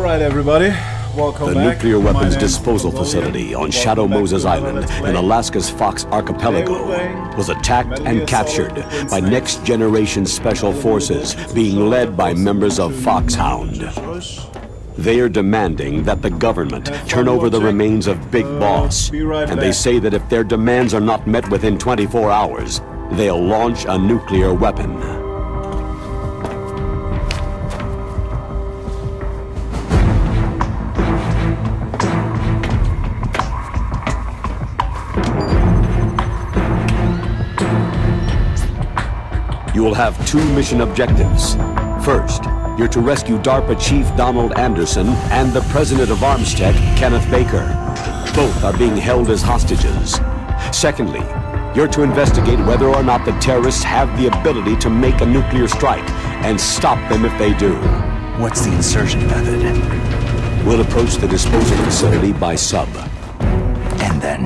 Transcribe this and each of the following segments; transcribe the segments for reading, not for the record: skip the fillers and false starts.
Alright everybody, welcome the back. nuclear My weapons name's disposal Consolian. facility on Welcome Shadow back Moses to another Island Let's Play. in Alaska's Fox Archipelago was attacked and captured by next generation special forces being led by members of Foxhound. They are demanding that the government turn over the remains of Big Boss, and they say that if their demands are not met within 24 hours, they'll launch a nuclear weapon. You will have two mission objectives. First, you're to rescue DARPA Chief Donald Anderson and the President of Armstech, Kenneth Baker. Both are being held as hostages. Secondly, you're to investigate whether or not the terrorists have the ability to make a nuclear strike and stop them if they do. What's the insertion method? We'll approach the disposal facility by sub. And then?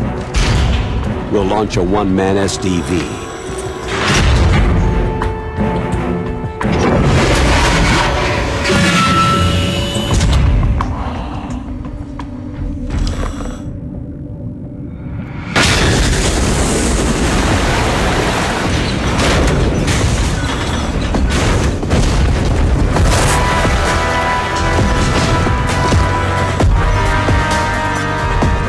We'll launch a one-man SDV.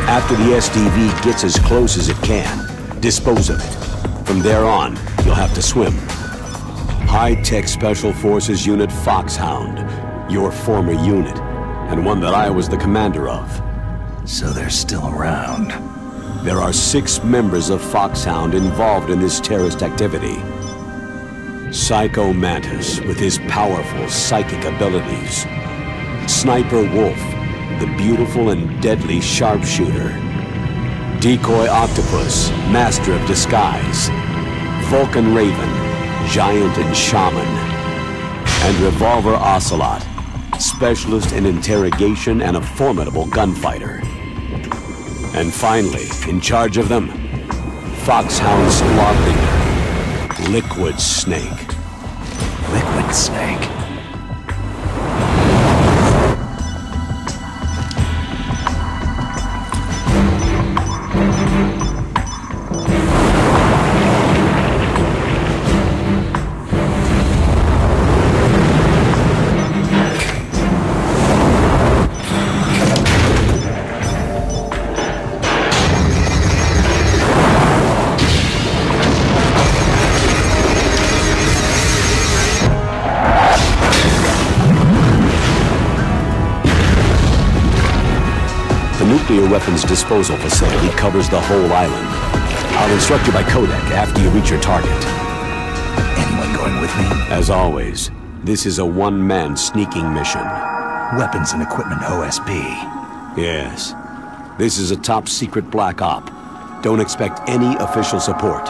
After the SDV gets as close as it can, dispose of it. From there on, you'll have to swim. High-tech Special Forces Unit Foxhound, your former unit, and one that I was the commander of. So they're still around. There are 6 members of Foxhound involved in this terrorist activity. Psycho Mantis, with his powerful psychic abilities. Sniper Wolf, the beautiful and deadly sharpshooter. Decoy Octopus, master of disguise. Vulcan Raven, giant and shaman. And Revolver Ocelot, specialist in interrogation and a formidable gunfighter. And finally, in charge of them, Foxhound squad leader, Liquid Snake. Liquid Snake? Nuclear weapons disposal facility covers the whole island. I'll instruct you by codec after you reach your target. Anyone going with me? As always, this is a one-man sneaking mission. Weapons and equipment OSP. Yes. This is a top-secret black op. Don't expect any official support.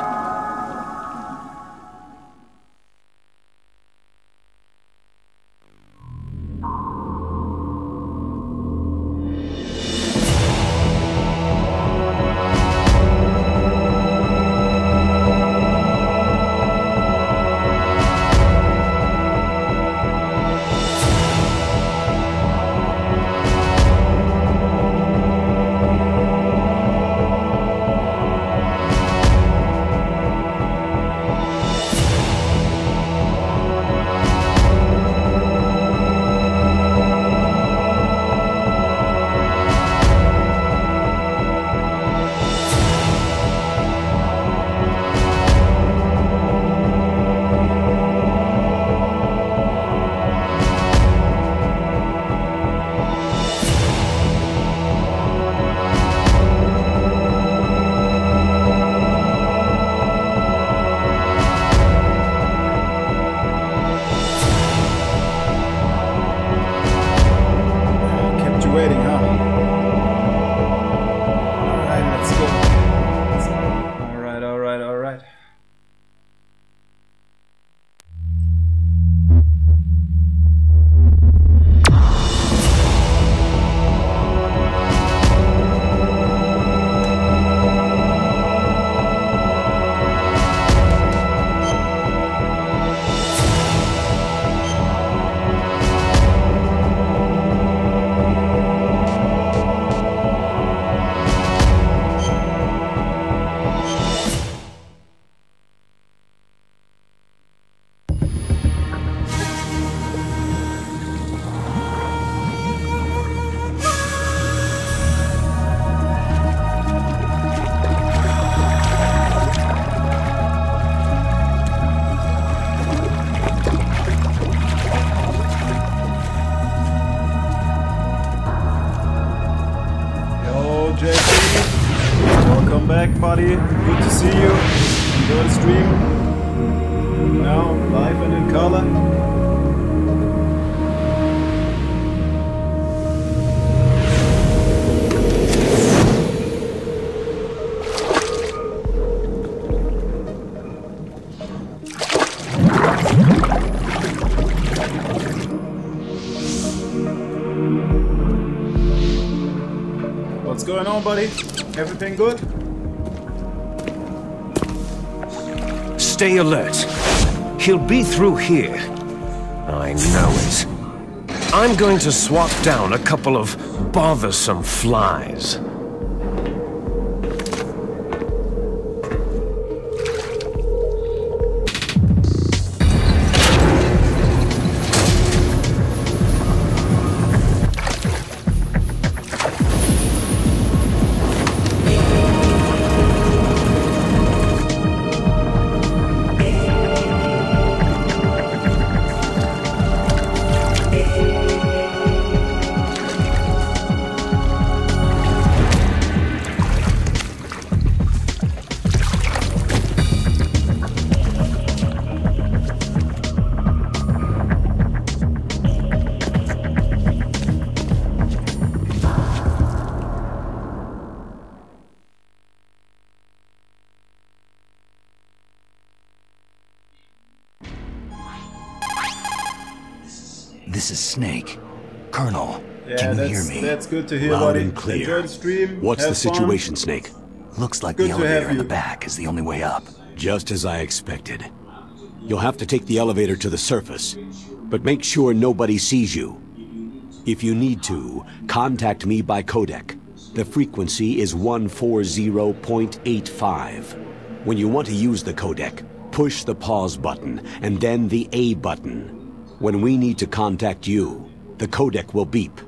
back, buddy. Good to see you. Enjoy the stream. Now, live and in color. What's going on, buddy? Everything good? Stay alert. He'll be through here. I know it. I'm going to swat down a couple of bothersome flies. This is Snake. Colonel, Yeah, can you hear me? That's good to hear, Loud buddy. and clear. Enjoy the stream. What's have the situation, Snake? Looks like Good the to have elevator in you. the back is the only way up. Just as I expected. You'll have to take the elevator to the surface, but make sure nobody sees you. If you need to, contact me by codec. The frequency is 140.85. When you want to use the codec, push the pause button and then the A button. When we need to contact you, the codec will beep.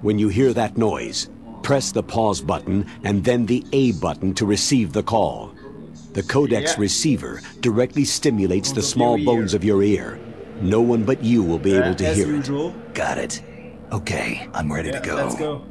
When you hear that noise, press the pause button and then the A button to receive the call. The codec's receiver directly stimulates the small bones of your ear. No one but you will be able to as hear usual. Got it. Okay, I'm ready to go. Let's go.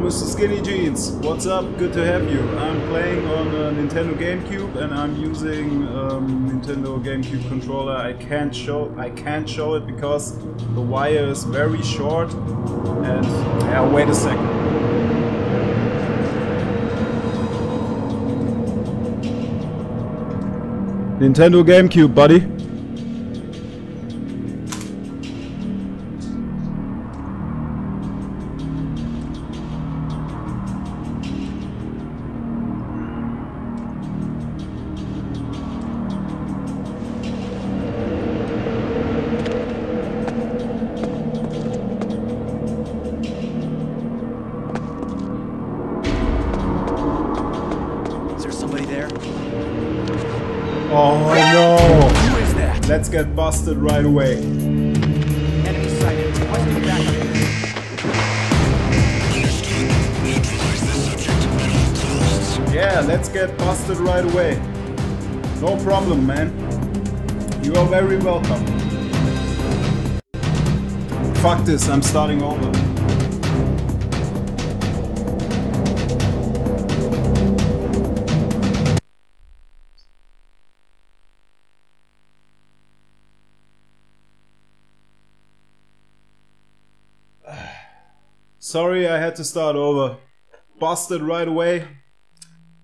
Mr. Skinny Jeans, what's up? Good to have you. I'm playing on a Nintendo GameCube and I'm using Nintendo GameCube controller. I can't show it because the wire is very short. And yeah, wait a second. Nintendo GameCube, buddy. Oh no! Who is that? Let's get busted right away. Enemy sighted. Requesting backup. Yeah, let's get busted right away. No problem, man. You are very welcome. Fuck this, I'm starting over. Sorry, I had to start over. Busted right away.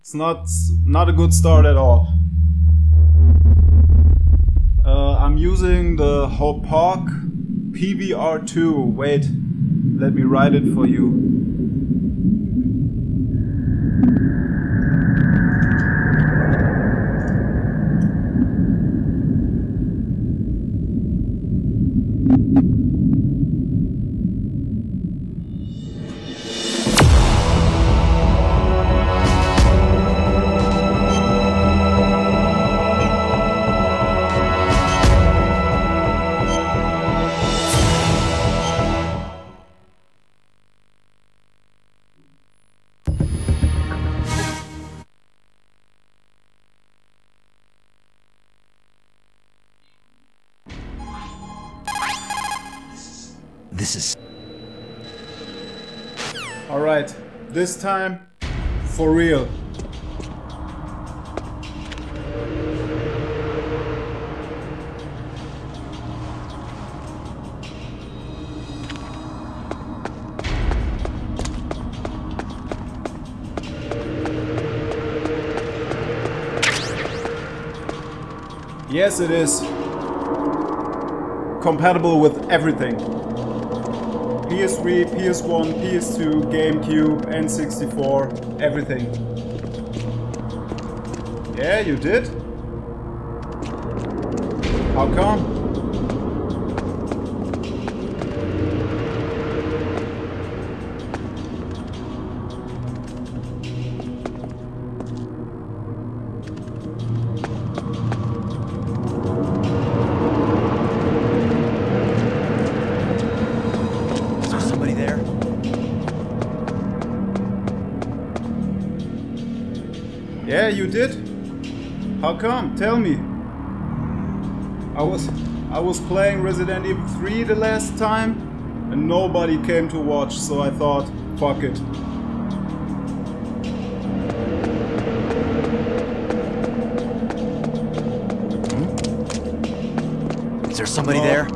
It's not a good start at all. I'm using the Hauppauge PVR2. Wait, let me write it for you. This is... Alright, this time, for real. Yes, it is compatible with everything. PS3, PS1, PS2, GameCube, N64, everything. Yeah, you did? How come? Yeah, you did? How come? Tell me. I was playing Resident Evil 3 the last time and nobody came to watch, so I thought, fuck it. Is there somebody there?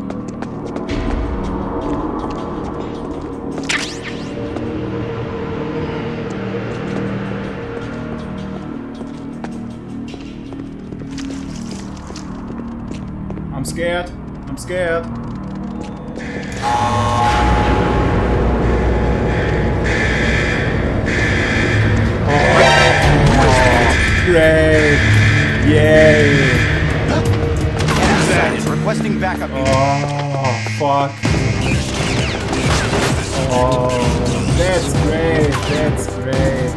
I'm scared. I'm scared. Great. Yay. Is requesting backup. Oh, fuck. Oh, that's great. That's great.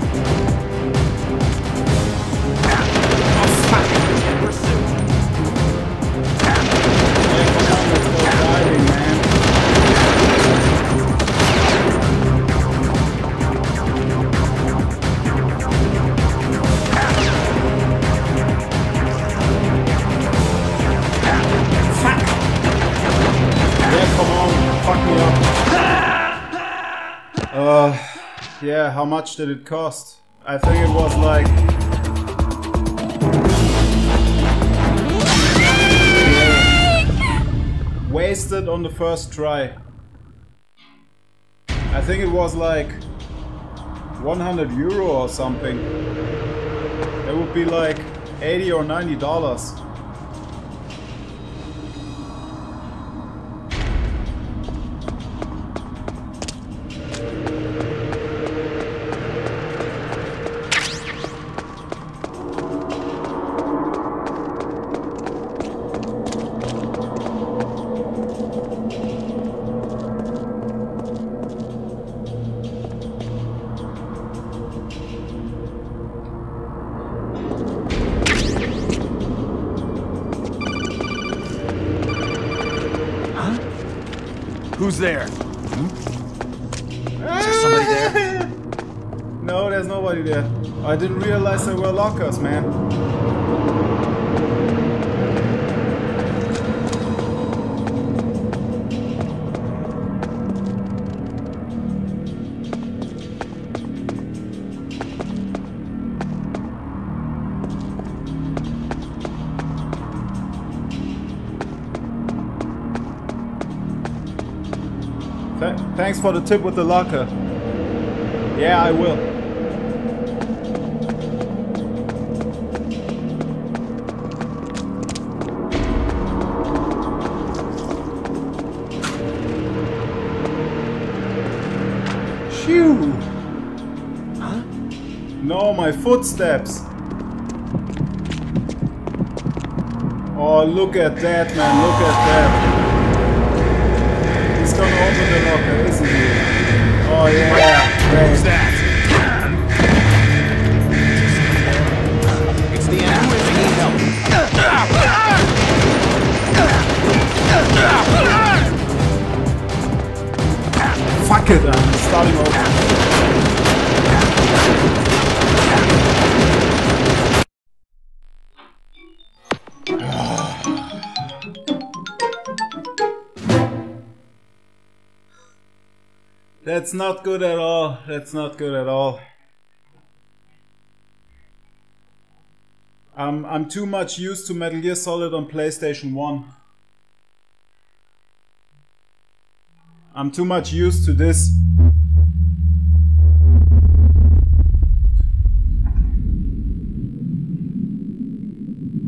Oh, fuck. Yeah, how much did it cost? I think it was like... wasted on the first try. I think it was like 100 euro or something. It would be like $80 or $90. Who's there? Is there somebody there? No, there's nobody there. I didn't realize there were lockers, man. Thanks for the tip with the locker. Yeah, I will. Phew! Huh? No, my footsteps. Oh, look at that, man. Look at that. He's gonna open the locker, isn't he? Oh yeah, great. Who's that? It's the end. We need help. Fuck it, I'm starting over. That's not good at all. That's not good at all. I'm too much used to Metal Gear Solid on PlayStation 1. I'm too much used to this.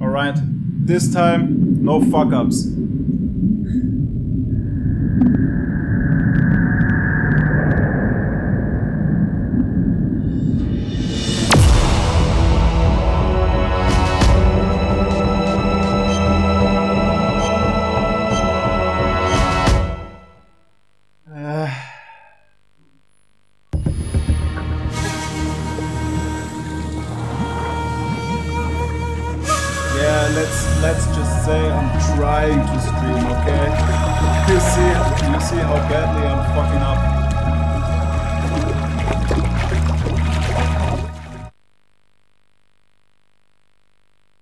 Alright, this time, no fuck-ups. Let's just say I'm trying to stream, okay? You see how badly I'm fucking up.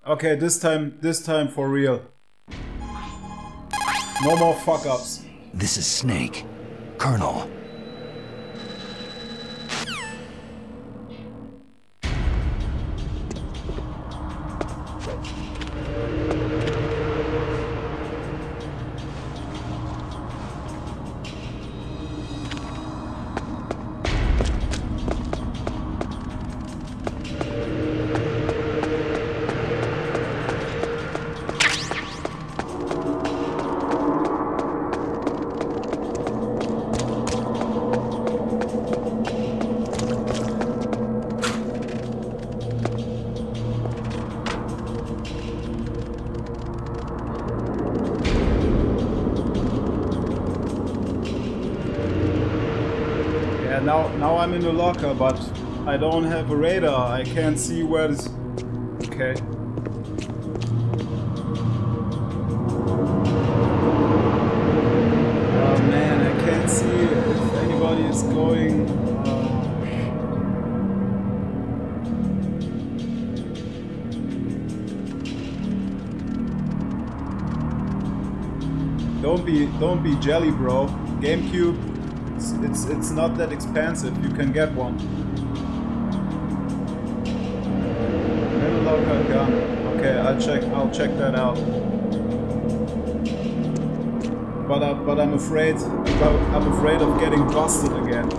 Okay, this time for real. No more fuck-ups. This is Snake. Colonel. Now I'm in the locker, but I don't have a radar. I can't see where this... Okay. Oh man, I can't see if anybody is going... Don't be jelly, bro. GameCube, it's not that expensive. You can get one. Metal locker gun. Okay, I'll check that out. But I'm afraid of getting busted again.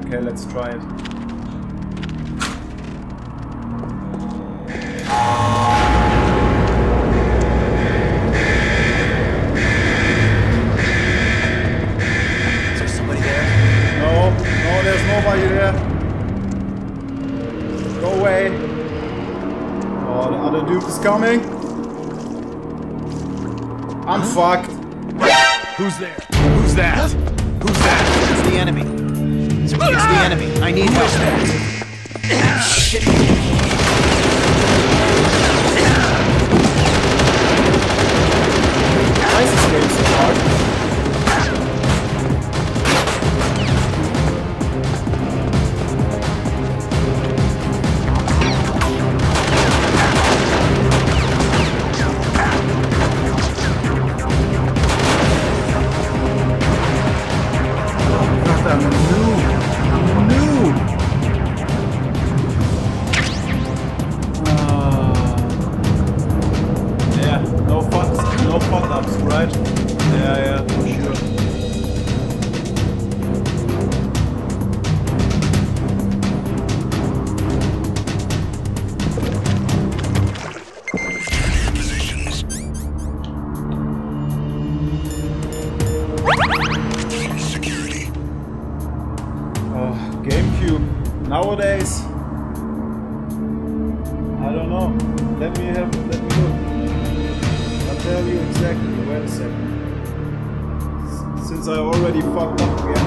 Okay, let's try it. Nobody there. Go away. Oh, the other dude is coming. I'm fucked. Who's there? Who's that? Who's that? It's the enemy. It's the enemy. I need help. Shit. Why is this game so hard? Nowadays, I don't know. Let me look. I'll tell you exactly. Wait a second. Since I already fucked up again.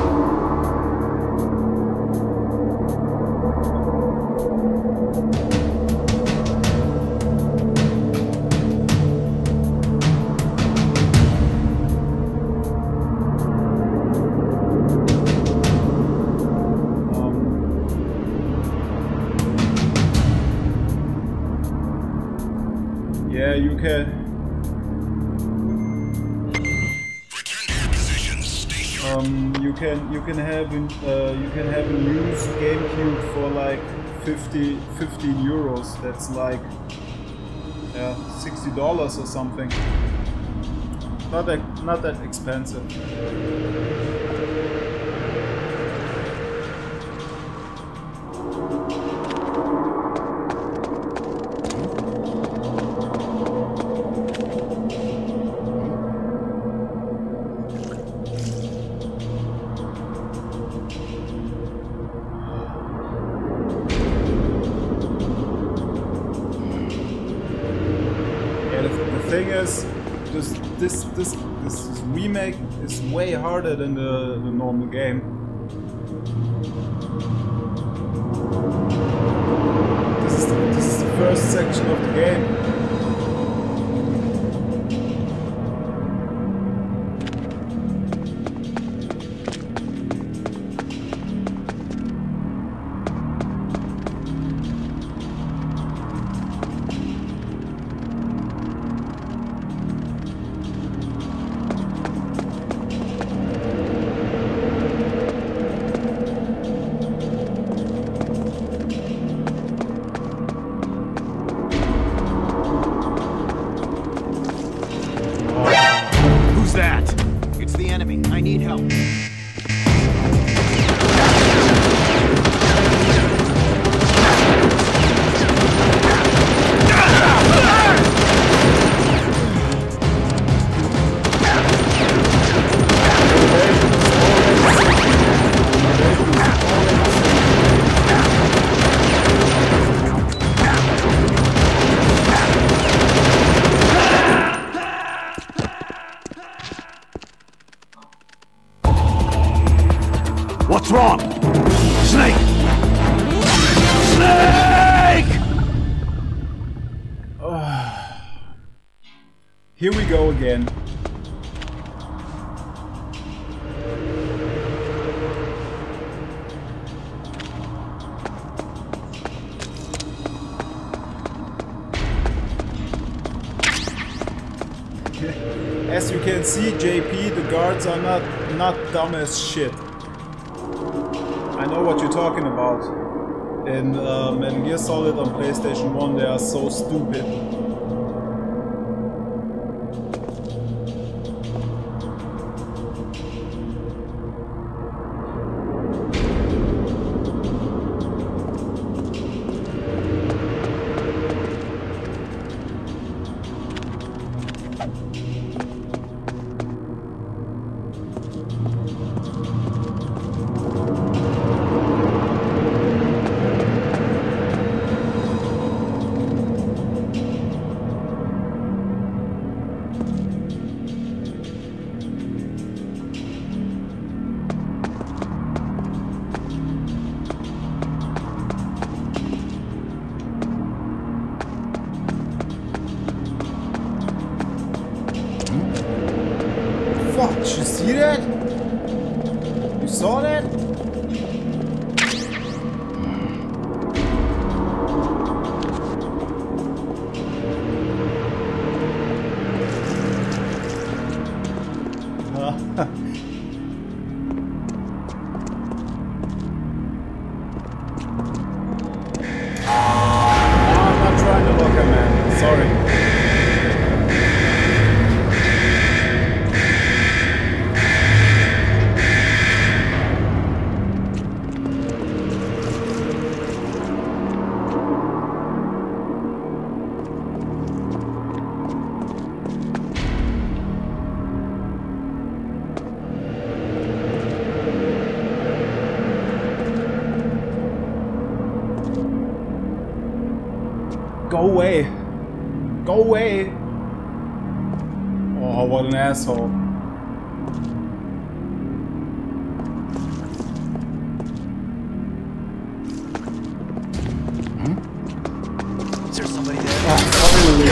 you can. You can have a used GameCube for like 15 euros. That's like $60 or something. Not that expensive. This remake is way harder than the normal game. This is the first section of the game. What's wrong? Snake! Snake! Here we go again. As you can see, JP, the guards are not dumb as shit. I know what you're talking about. In Metal Gear Solid on PlayStation 1, they are so stupid. Fuck, did you see that? You saw that? I'm not trying to look at man, sorry. Go away. Go away. Oh, what an asshole. Is there somebody there? Finally.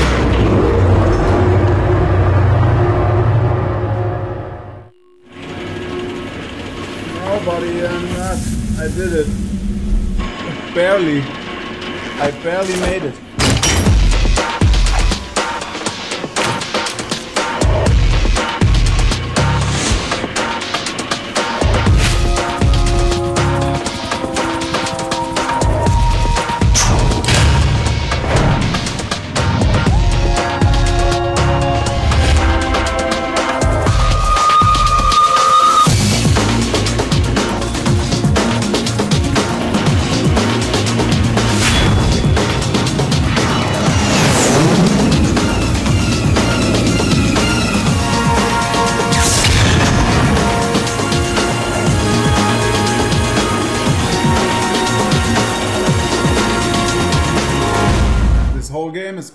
No, buddy, I'm not. I did it. Barely. I barely made it.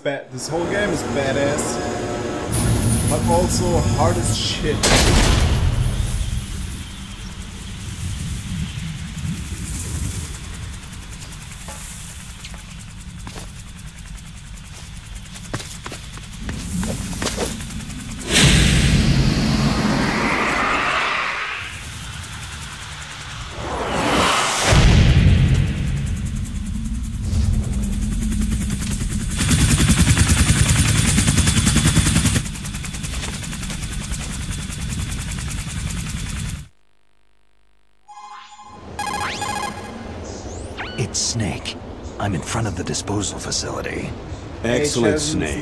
bad. This whole game is badass, but also hard as shit. It's Snake. I'm in front of the disposal facility. Excellent, Snake.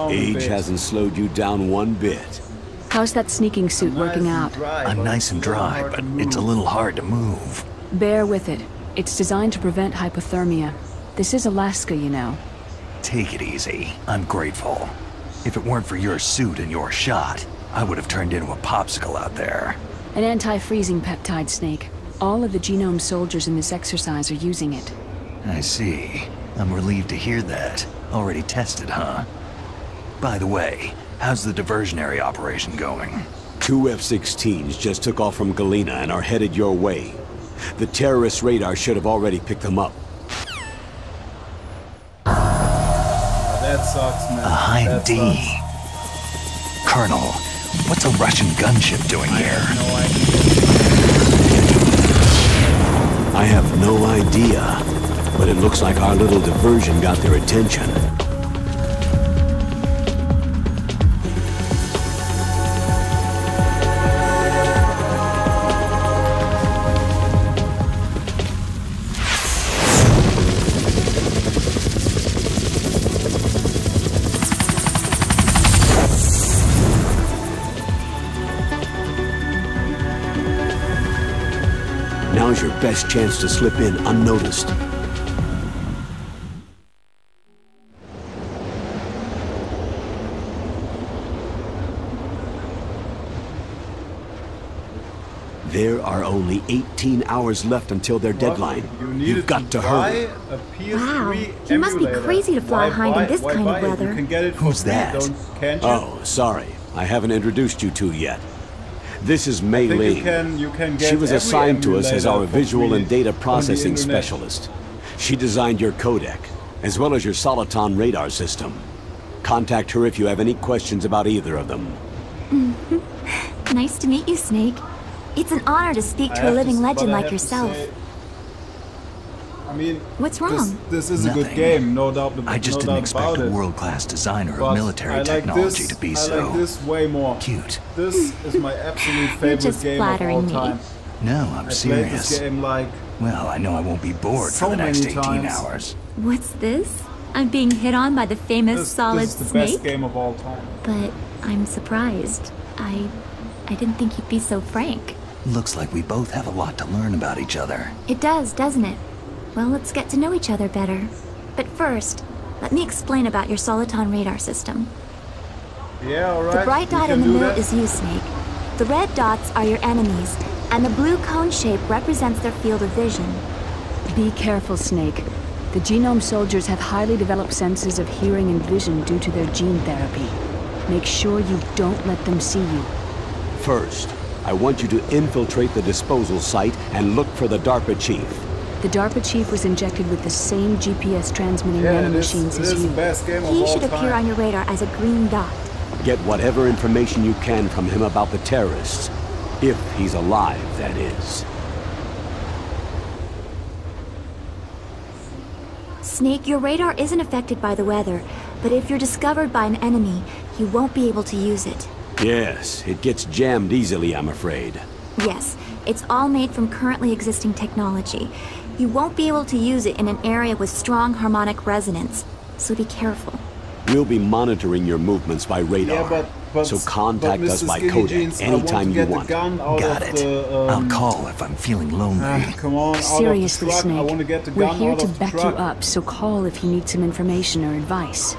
Age hasn't slowed you down one bit. How's that sneaking suit working out? I'm nice and dry, but it's a little hard to move. Bear with it. It's designed to prevent hypothermia. This is Alaska, you know. Take it easy. I'm grateful. If it weren't for your suit and your shot, I would have turned into a popsicle out there. An anti-freezing peptide, Snake. All of the genome soldiers in this exercise are using it. I see. I'm relieved to hear that. Already tested, huh? By the way, how's the diversionary operation going? 2 F-16s just took off from Galena and are headed your way. The terrorist radar should have already picked them up. That sucks, man. A Hind D. Colonel, what's a Russian gunship doing here? I have no idea, but it looks like our little diversion got their attention. Now's your best chance to slip in unnoticed. There are only 18 hours left until their deadline. You've got to hurry. Wow, you must be crazy to fly Hind in this kind of weather. Who's that? Oh, sorry. I haven't introduced you to yet. This is Mei Ling. She was assigned to us as our visual and data processing specialist. She designed your codec, as well as your Soliton radar system. Contact her if you have any questions about either of them. Nice to meet you, Snake. It's an honor to speak to a living legend like yourself. I mean, what's wrong? This is a good game, no doubt about it. I just didn't expect a world-class designer of military technology to be so I like this way more. Cute. This is my absolute favorite game of all time. No, I'm serious. I played this game like well, I know I won't be bored for the next 18 hours. What's this? I'm being hit on by the famous Solid Snake? This is the best game of all time. But I'm surprised. I didn't think you'd be so frank. Looks like we both have a lot to learn about each other. It does, doesn't it? Well, let's get to know each other better. But first, let me explain about your Soliton radar system. Yeah, alright. The bright dot in the middle is you, Snake. The red dots are your enemies, and the blue cone shape represents their field of vision. Be careful, Snake. The genome soldiers have highly developed senses of hearing and vision due to their gene therapy. Make sure you don't let them see you. First, I want you to infiltrate the disposal site and look for the DARPA chief. The DARPA chief was injected with the same GPS transmitting nanomachines as you. He should appear on your radar as a green dot. Get whatever information you can from him about the terrorists. If he's alive, that is. Snake, your radar isn't affected by the weather, but if you're discovered by an enemy, you won't be able to use it. Yes, it gets jammed easily, I'm afraid. Yes, it's all made from currently existing technology. You won't be able to use it in an area with strong harmonic resonance, so be careful. We'll be monitoring your movements by radar, so contact us by codec anytime you want. Got it. I'll call if I'm feeling lonely. Come on, seriously, Snake. We're here to back you truck. up, so call if you need some information or advice.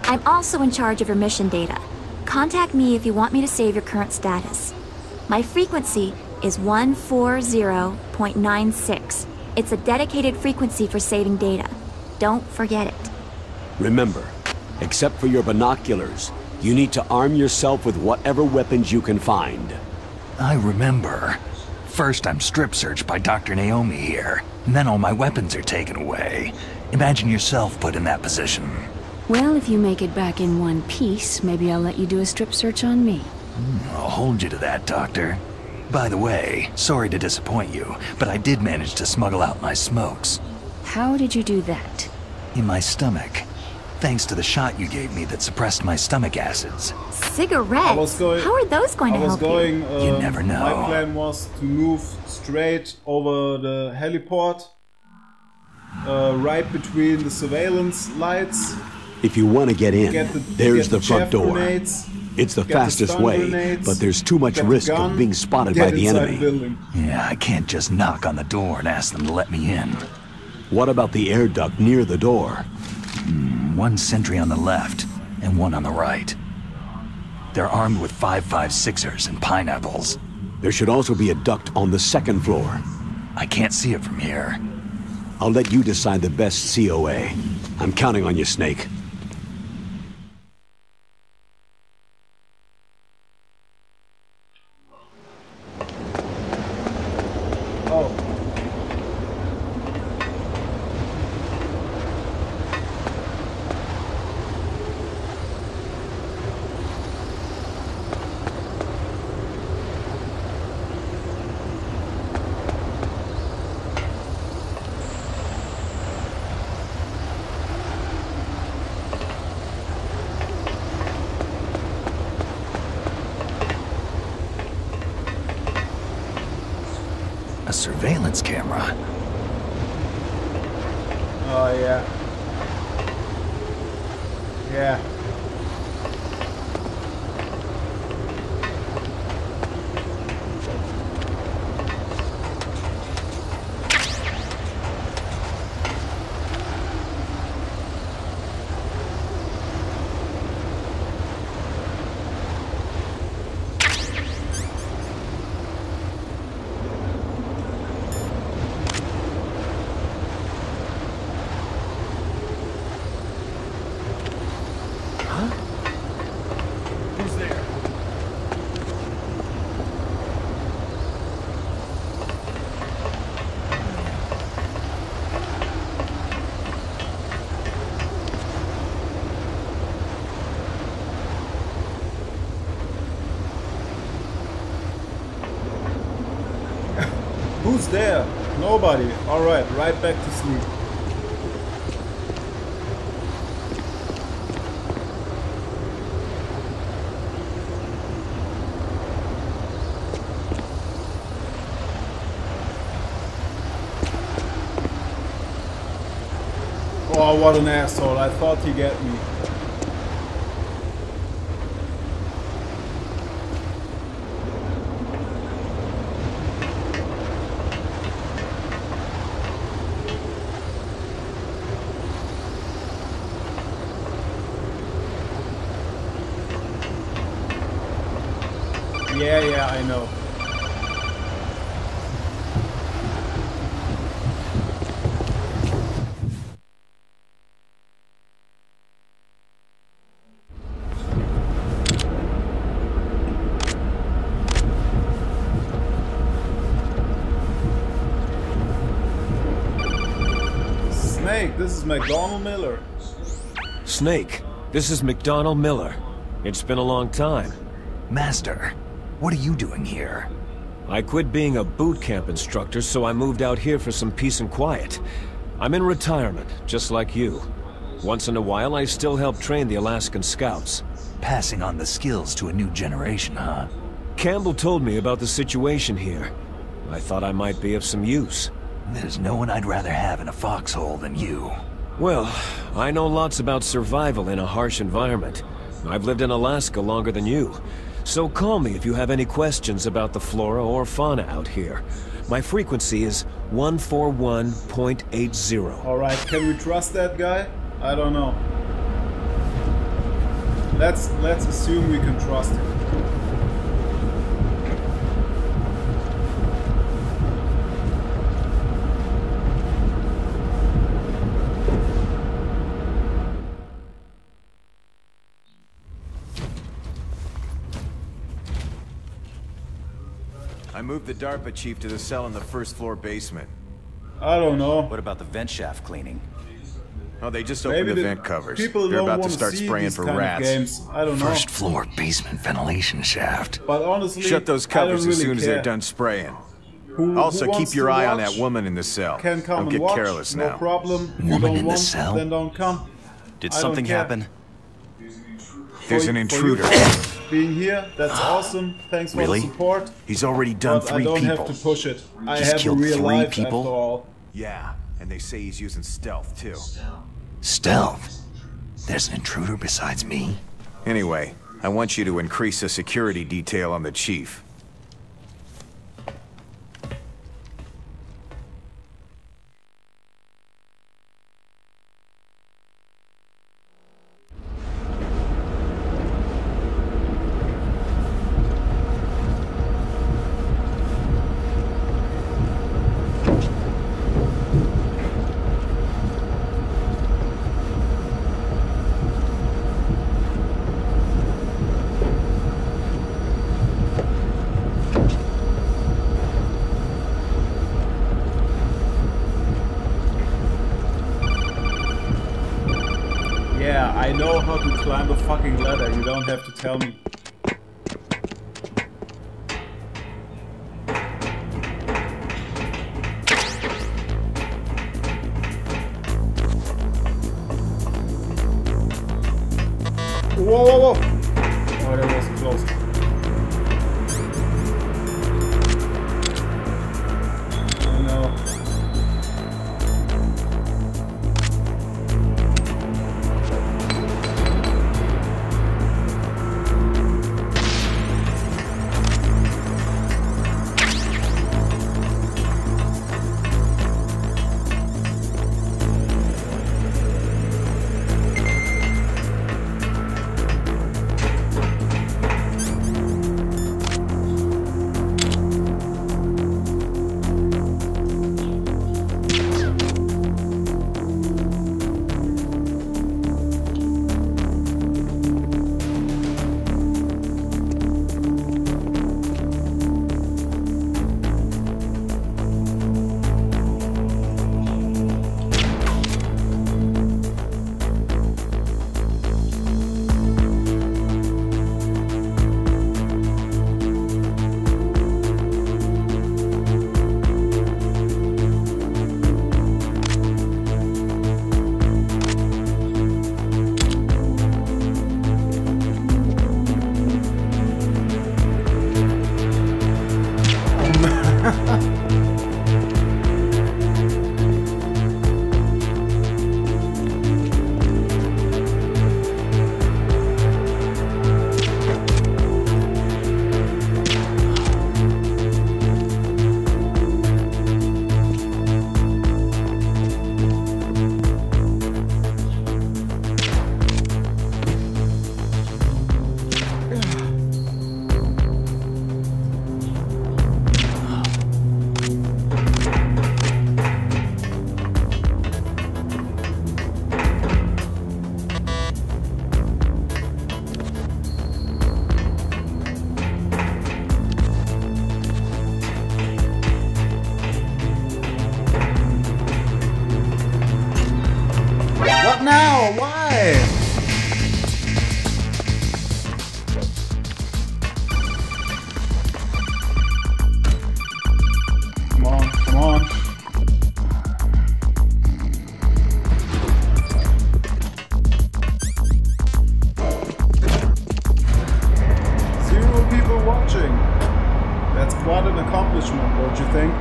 I'm also in charge of your mission data. Contact me if you want me to save your current status. My frequency is 140.96. It's a dedicated frequency for saving data. Don't forget it. Remember, Except for your binoculars, you need to arm yourself with whatever weapons you can find. I remember. First I'm strip searched by Dr. Naomi here, and then all my weapons are taken away. Imagine yourself put in that position. Well, if you make it back in one piece, maybe I'll let you do a strip search on me. I'll hold you to that, Doctor. By the way, sorry to disappoint you, but I did manage to smuggle out my smokes. How did you do that? In my stomach. Thanks to the shot you gave me that suppressed my stomach acids. Cigarettes? How are those going to help you? You never know. My plan was to move straight over the heliport, right between the surveillance lights. If you want to get in, there's the front door. Grenades, it's the fastest way, but there's too much risk of being spotted by the enemy. Yeah, I can't just knock on the door and ask them to let me in. What about the air duct near the door? One sentry on the left, and one on the right. They're armed with 5.56ers and pineapples. There should also be a duct on the second floor. I can't see it from here. I'll let you decide the best COA. I'm counting on you, Snake. A surveillance camera. Oh, yeah. Yeah. Who's there? Nobody. Alright, right back to sleep. Oh, what an asshole. I thought he'd get me. Yeah, I know. Snake, this is McDonald Miller. Snake, this is McDonald Miller. It's been a long time. Master, what are you doing here? I quit being a boot camp instructor, so I moved out here for some peace and quiet. I'm in retirement, just like you. Once in a while, I still help train the Alaskan Scouts. Passing on the skills to a new generation, huh? Campbell told me about the situation here. I thought I might be of some use. There's no one I'd rather have in a foxhole than you. Well, I know lots about survival in a harsh environment. I've lived in Alaska longer than you. So call me if you have any questions about the flora or fauna out here. My frequency is 141.80. Alright, can we trust that guy? I don't know. Let's assume we can trust him. moved the DARPA chief to the cell in the first floor basement. I don't know. What about the vent shaft cleaning? Oh, they just opened the vent covers. People They're don't about to want start see spraying these for kind of rats. games. I don't know. First floor basement ventilation shaft. But honestly, Shut those I don't covers really as soon as they're care. done spraying. Who Also, wants keep your to eye on watch that woman in the cell. Can come Don't and get watch, careless no now. problem. You Woman don't in the want, cell? then don't come. Did I don't something care. happen? There's For an you intruder. being here, that's awesome. Thanks for Really? the support. He's already done But I 3 don't people. have to push it. I He's have a killed real 3 life people? after all. Yeah, and they say he's using stealth too. Stealth? There's an intruder besides me? Anyway, I want you to increase the security detail on the chief. Yeah, I know how to climb a fucking ladder. You don't have to tell me. Whoa, whoa, whoa! Oh, that was close. Oh no. What now? Why? Come on, come on. Zero people watching. That's quite an accomplishment, don't you think?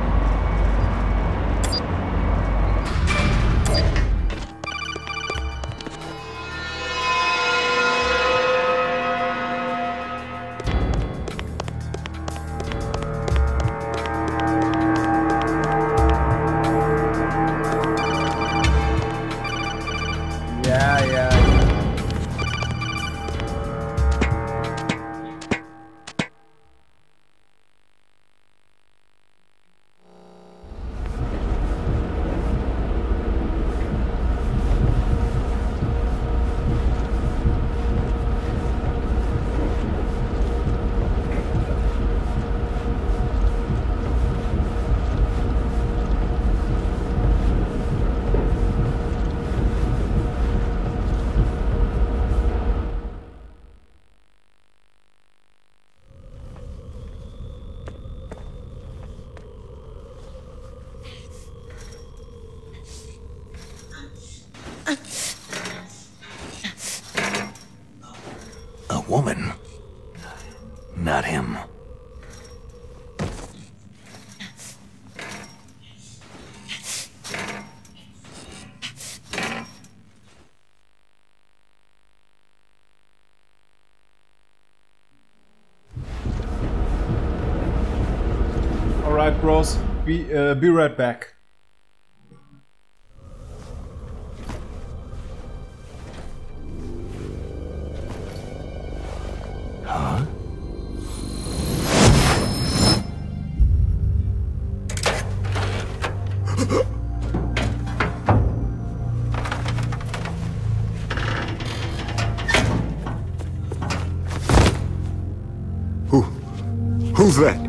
Yeah. Alright, bros. Be right back. Huh? Who's that?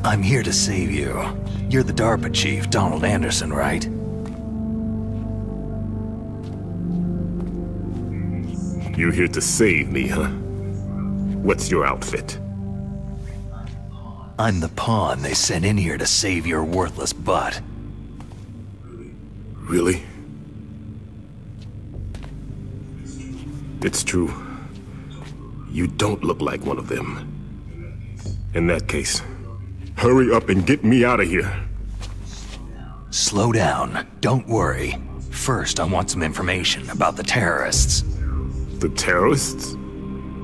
I'm here to save you. You're the DARPA chief, Donald Anderson, right? You're here to save me, huh? What's your outfit? I'm the pawn they sent in here to save your worthless butt. Really? It's true. You don't look like one of them. In that case, hurry up and get me out of here. Slow down. Don't worry. First, I want some information about the terrorists. The terrorists?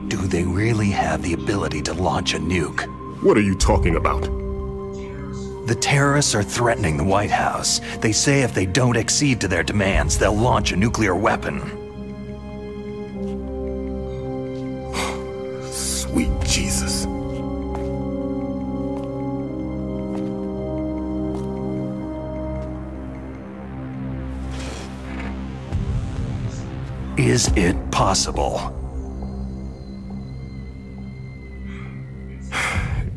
Do they really have the ability to launch a nuke? What are you talking about? The terrorists are threatening the White House. They say if they don't accede to their demands, they'll launch a nuclear weapon. Sweet Jesus. Is it possible?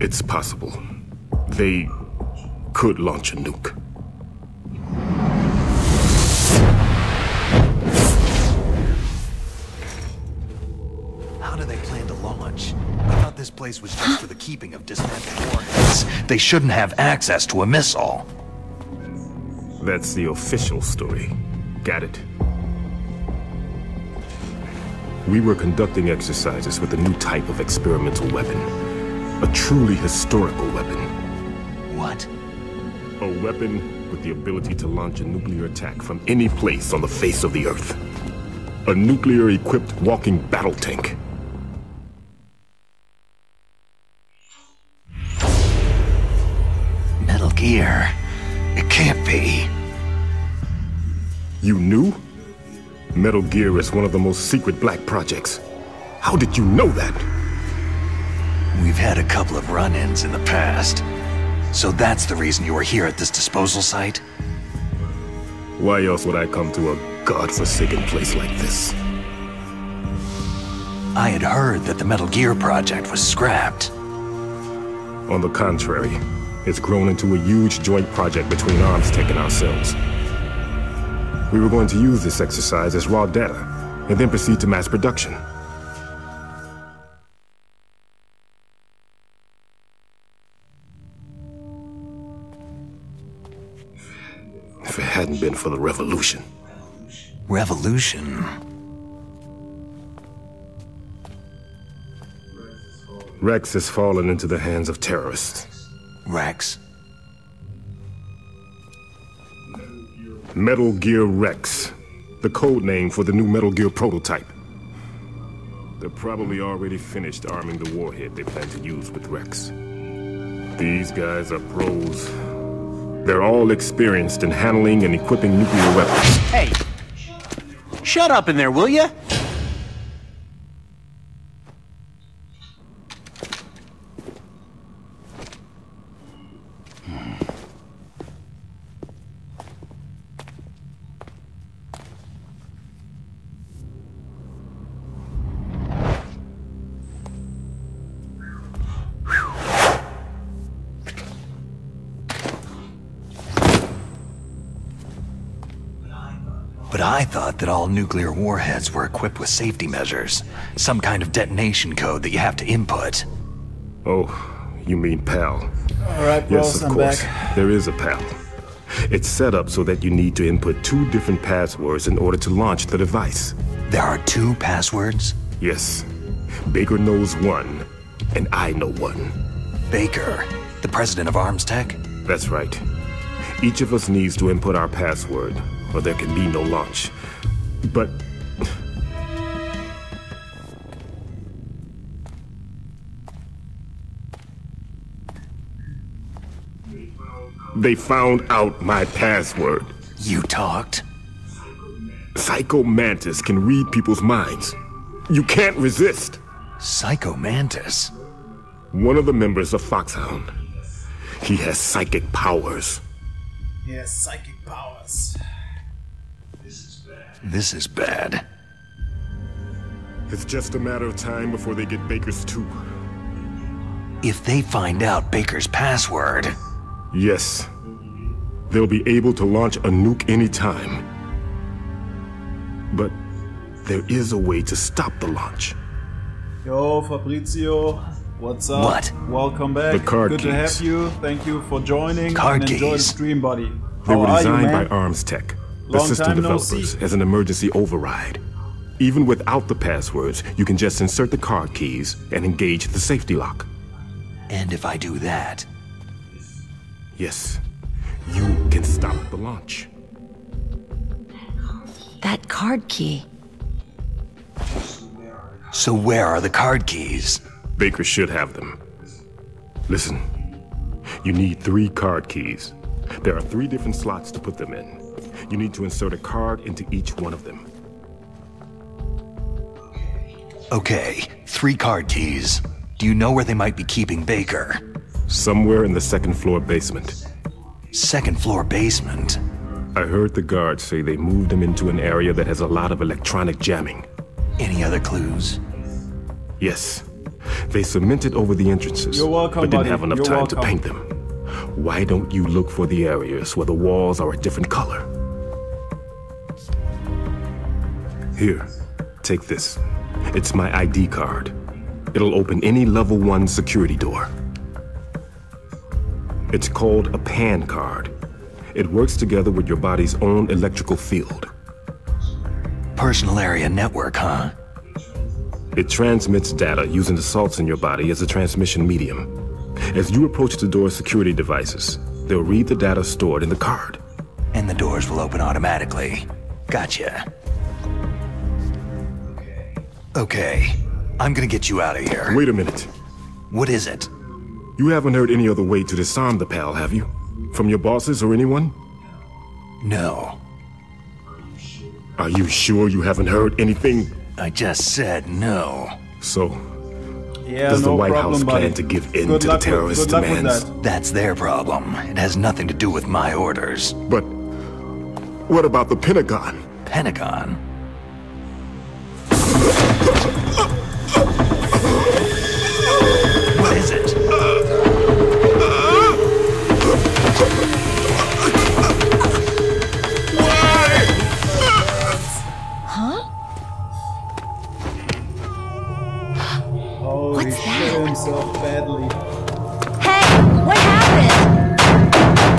It's possible. They could launch a nuke. How do they plan to launch? I thought this place was just for the keeping of dismantled warheads. They shouldn't have access to a missile. That's the official story. Got it. We were conducting exercises with a new type of experimental weapon. A truly historical weapon. What? A weapon with the ability to launch a nuclear attack from any place on the face of the Earth. A nuclear-equipped walking battle tank. Metal Gear. It can't be. You knew? Metal Gear is one of the most secret black projects. How did you know that? We've had a couple of run-ins in the past. So that's the reason you were here at this disposal site? Why else would I come to a godforsaken place like this? I had heard that the Metal Gear project was scrapped. On the contrary, it's grown into a huge joint project between ArmsTech and ourselves. We were going to use this exercise as raw data, and then proceed to mass production. If it hadn't been for the revolution. Revolution? Rex has fallen into the hands of terrorists. Rex? Metal Gear Rex, the code name for the new Metal Gear prototype. They're probably already finished arming the warhead they plan to use with Rex. These guys are pros. They're all experienced in handling and equipping nuclear weapons. Hey! Shut up in there, will ya? But I thought that all nuclear warheads were equipped with safety measures. Some kind of detonation code that you have to input. Oh, you mean PAL. Alright, bros, Yes, of I'm course. back. There is a PAL. It's set up so that you need to input 2 different passwords in order to launch the device. There are 2 passwords? Yes. Baker knows one, and I know one. Baker, the president of ArmsTech? That's right. Each of us needs to input our password, or there can be no launch. But... They found out my password. You talked? Psycho Mantis can read people's minds. You can't resist. Psycho Mantis? One of the members of Foxhound. He has psychic powers. Yes, psychic powers. This is bad. It's just a matter of time before they get Baker's too. If they find out Baker's password... Yes. They'll be able to launch a nuke anytime. But there is a way to stop the launch. Yo, Fabrizio. What's up? What? Welcome back. The card Good keys. to have you. Thank you for joining. Card and enjoy the keys. stream, buddy. They How were are you, designed by man? Arms Tech, the Long system time no developers, see. as an emergency override. Even without the passwords, you can just insert the card keys and engage the safety lock. And if I do that... Yes, you can stop the launch. That card key. So where are the card keys? Baker should have them. Listen, you need 3 card keys. There are 3 different slots to put them in. You need to insert a card into each one of them. Okay, 3 card keys. Do you know where they might be keeping Baker? Somewhere in the 2nd floor basement. 2nd floor basement? I heard the guards say they moved him into an area that has a lot of electronic jamming. Any other clues? Yes. They cemented over the entrances, You're welcome, but didn't buddy. have enough You're time to welcome. paint them. Why don't you look for the areas where the walls are a different color? Here, take this. It's my ID card. It'll open any level 1 security door. It's called a PAN card. It works together with your body's own electrical field. Personal area network, huh? It transmits data using the salts in your body as a transmission medium. As you approach the door's security devices, they'll read the data stored in the card. And the doors will open automatically. Gotcha. Okay, I'm gonna get you out of here. Wait a minute. What is it? You haven't heard any other way to disarm the PAL, have you? From your bosses or anyone? No. Are you sure you haven't heard anything? I just said no. So, Yeah, does no the White problem, House buddy. plan to give in Good to the luck with- terrorist good luck with demands? that. That's their problem. It has nothing to do with my orders. But what about the Pentagon? Pentagon? What is it? Holy What's shit that? himself badly. Hey, what happened?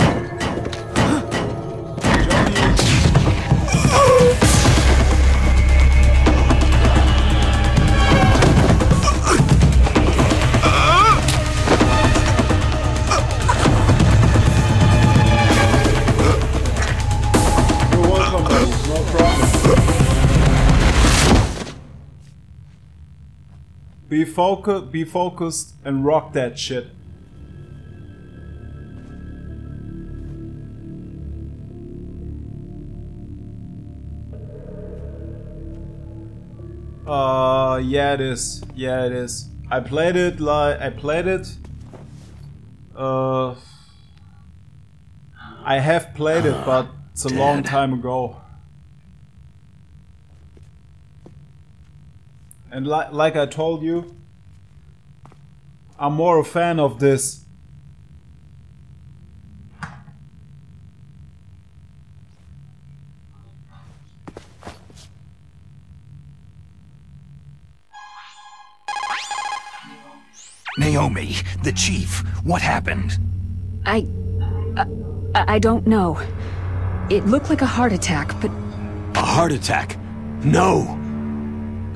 You're welcome, buddy. No problem. Be focused, and rock that shit. Yeah it is. Yeah it is. I played it. I have played it, but it's a long time ago. And like I told you, I'm more a fan of this. Naomi, the chief, what happened? I don't know. It looked like a heart attack, but A heart attack? No!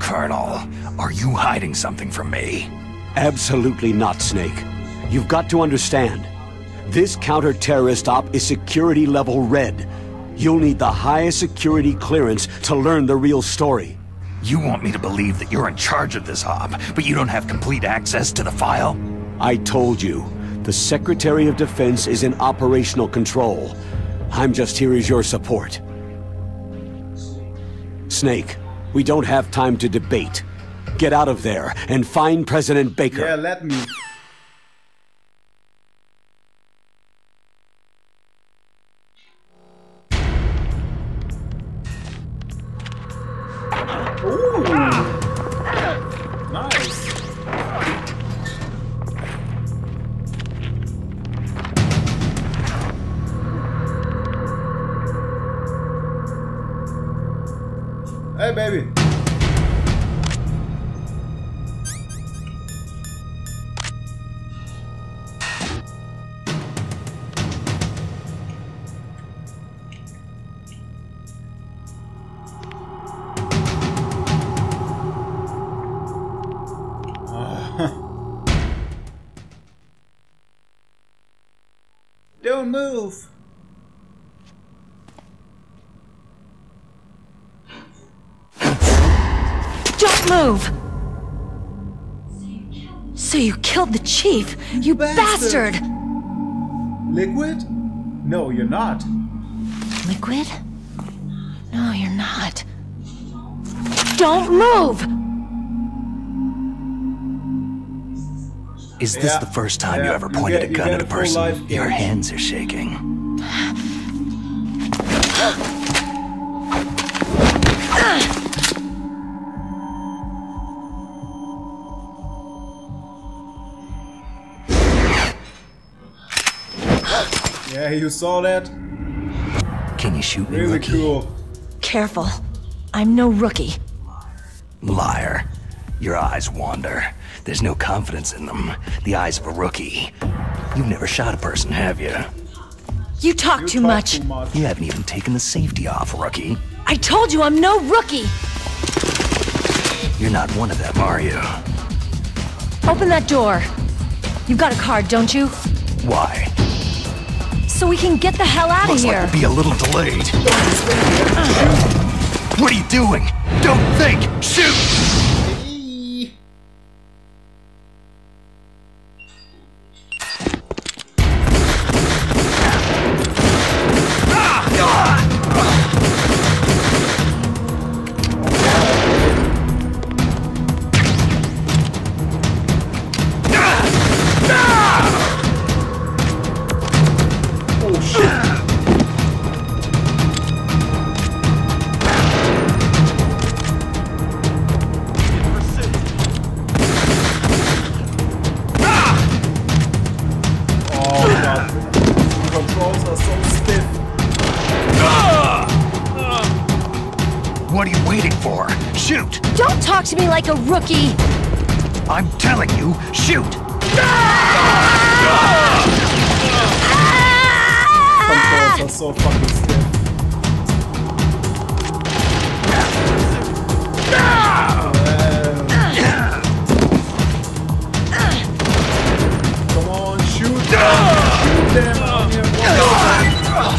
Colonel, are you hiding something from me? Absolutely not, Snake. You've got to understand. This counter-terrorist op is security level red. You'll need the highest security clearance to learn the real story. You want me to believe that you're in charge of this op, but you don't have complete access to the file? I told you, The Secretary of Defense is in operational control. I'm just here as your support. Snake, we don't have time to debate. Get out of there and find President Baker. Yeah, let me. Ooh. Nice. Hey, baby. Don't move. Don't move! So you killed the chief, you bastard! Liquid? No, you're not. Liquid? No, you're not. Don't move! Is this the first time you ever pointed a gun at a person? Your hands are shaking. Yeah, you saw that? Can you shoot me, Really rookie? cool. Careful. I'm no rookie. Liar. Your eyes wander. There's no confidence in them. The eyes of a rookie. You've never shot a person, have you? You talk too much. You haven't even taken the safety off, rookie. I told you I'm no rookie! You're not one of them, are you? Open that door. You've got a card, don't you? Why? So we can get the hell out of Looks here. like we'll be a little delayed. What are you doing? Don't think! Shoot! What are you waiting for? Shoot! Don't talk to me like a rookie! I'm telling you, shoot! Controls are so fucking stiff. Come on, shoot them! Shoot them on your wall.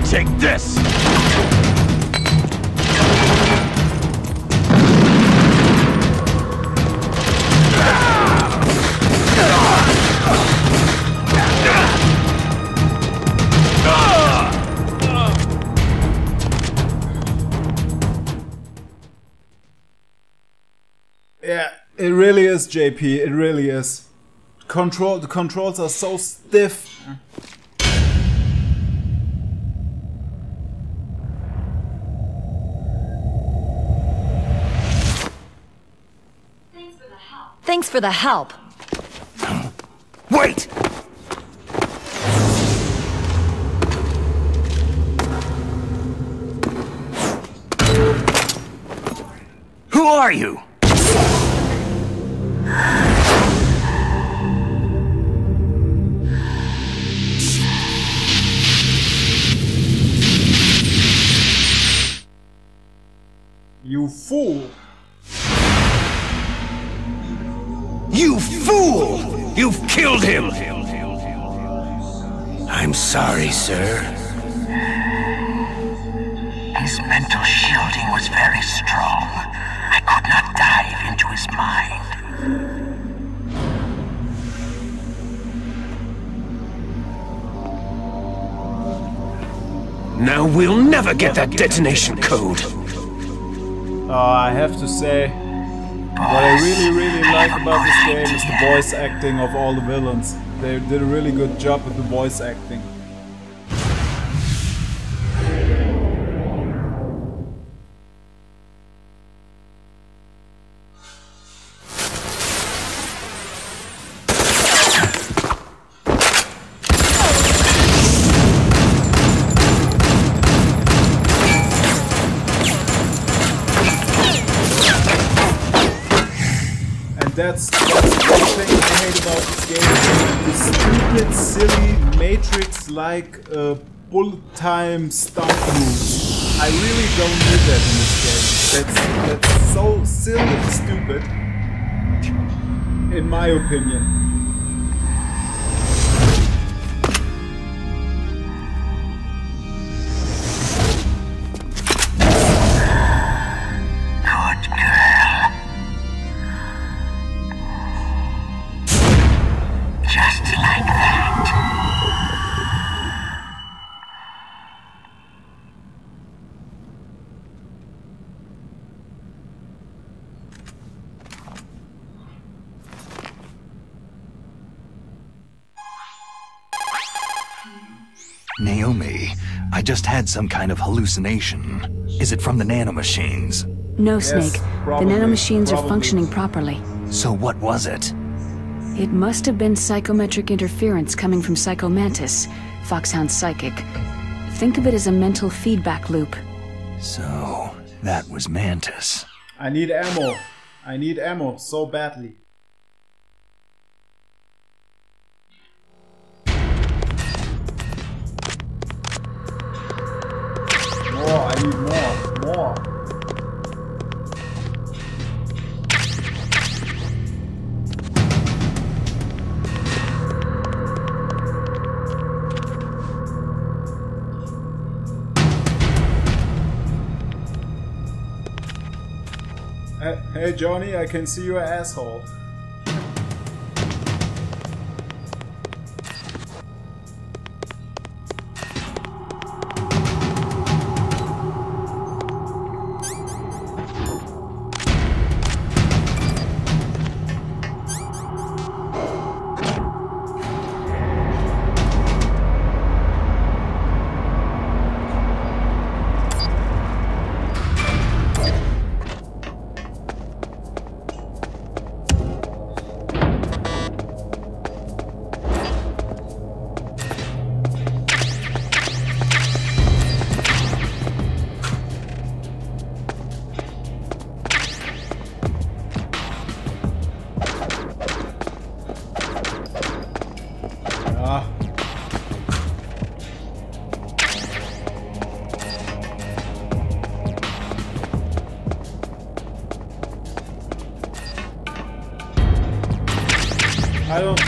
Take this! Yeah, it really is, JP. It really is. The controls are so stiff. Thanks for the help. Wait! Who are you? fool! You've killed him! I'm sorry, sir. His mental shielding was very strong. I could not dive into his mind. Now we'll never get that detonation code. I have to say, what I really like about this game is the voice acting of all the villains. They did a really good job with the voice acting. That's one thing I hate about this game. The stupid, silly, Matrix-like bullet time stunt moves. I really don't need that in this game. That's so silly and stupid, in my opinion. Naomi, I just had some kind of hallucination. Is it from the nanomachines? No, Yes, Snake. probably, The nanomachines are probably. functioning properly. So what was it? It must have been psychometric interference coming from Psycho Mantis, Foxhound's psychic. Think of it as a mental feedback loop. So, that was Mantis. I need ammo. I need ammo so badly. More, I need more. Hey Johnny, I can see your asshole.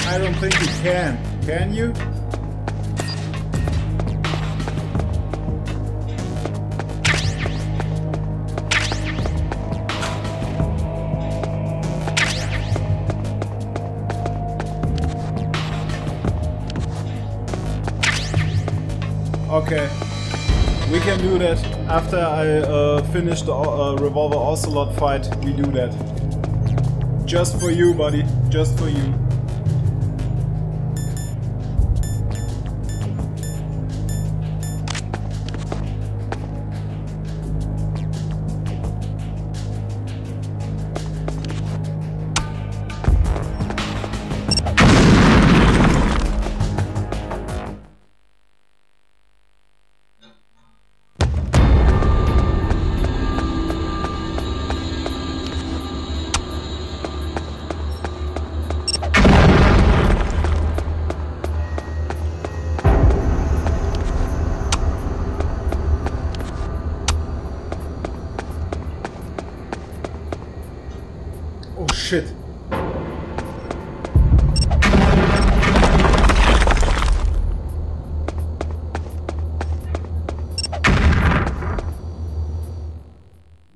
I don't think you can. Can you? Okay, we can do that. After I finish the Revolver Ocelot fight, we do that. Just for you, buddy. Just for you.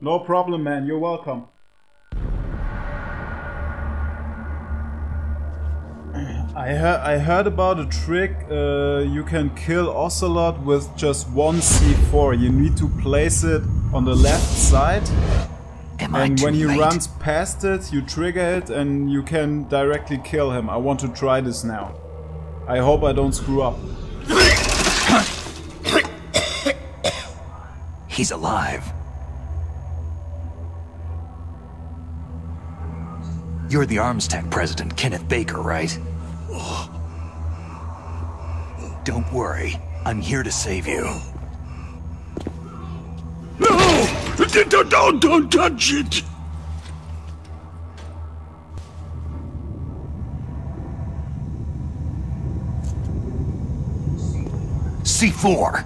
No problem, man. You're welcome. I heard about a trick. You can kill Ocelot with just one C4. You need to place it on the left side. And when he runs past it, you trigger it and you can directly kill him. I want to try this now. I hope I don't screw up. He's alive. You're the Arms Tech president, Kenneth Baker, right? Don't worry. I'm here to save you. No! Don't touch it! C4!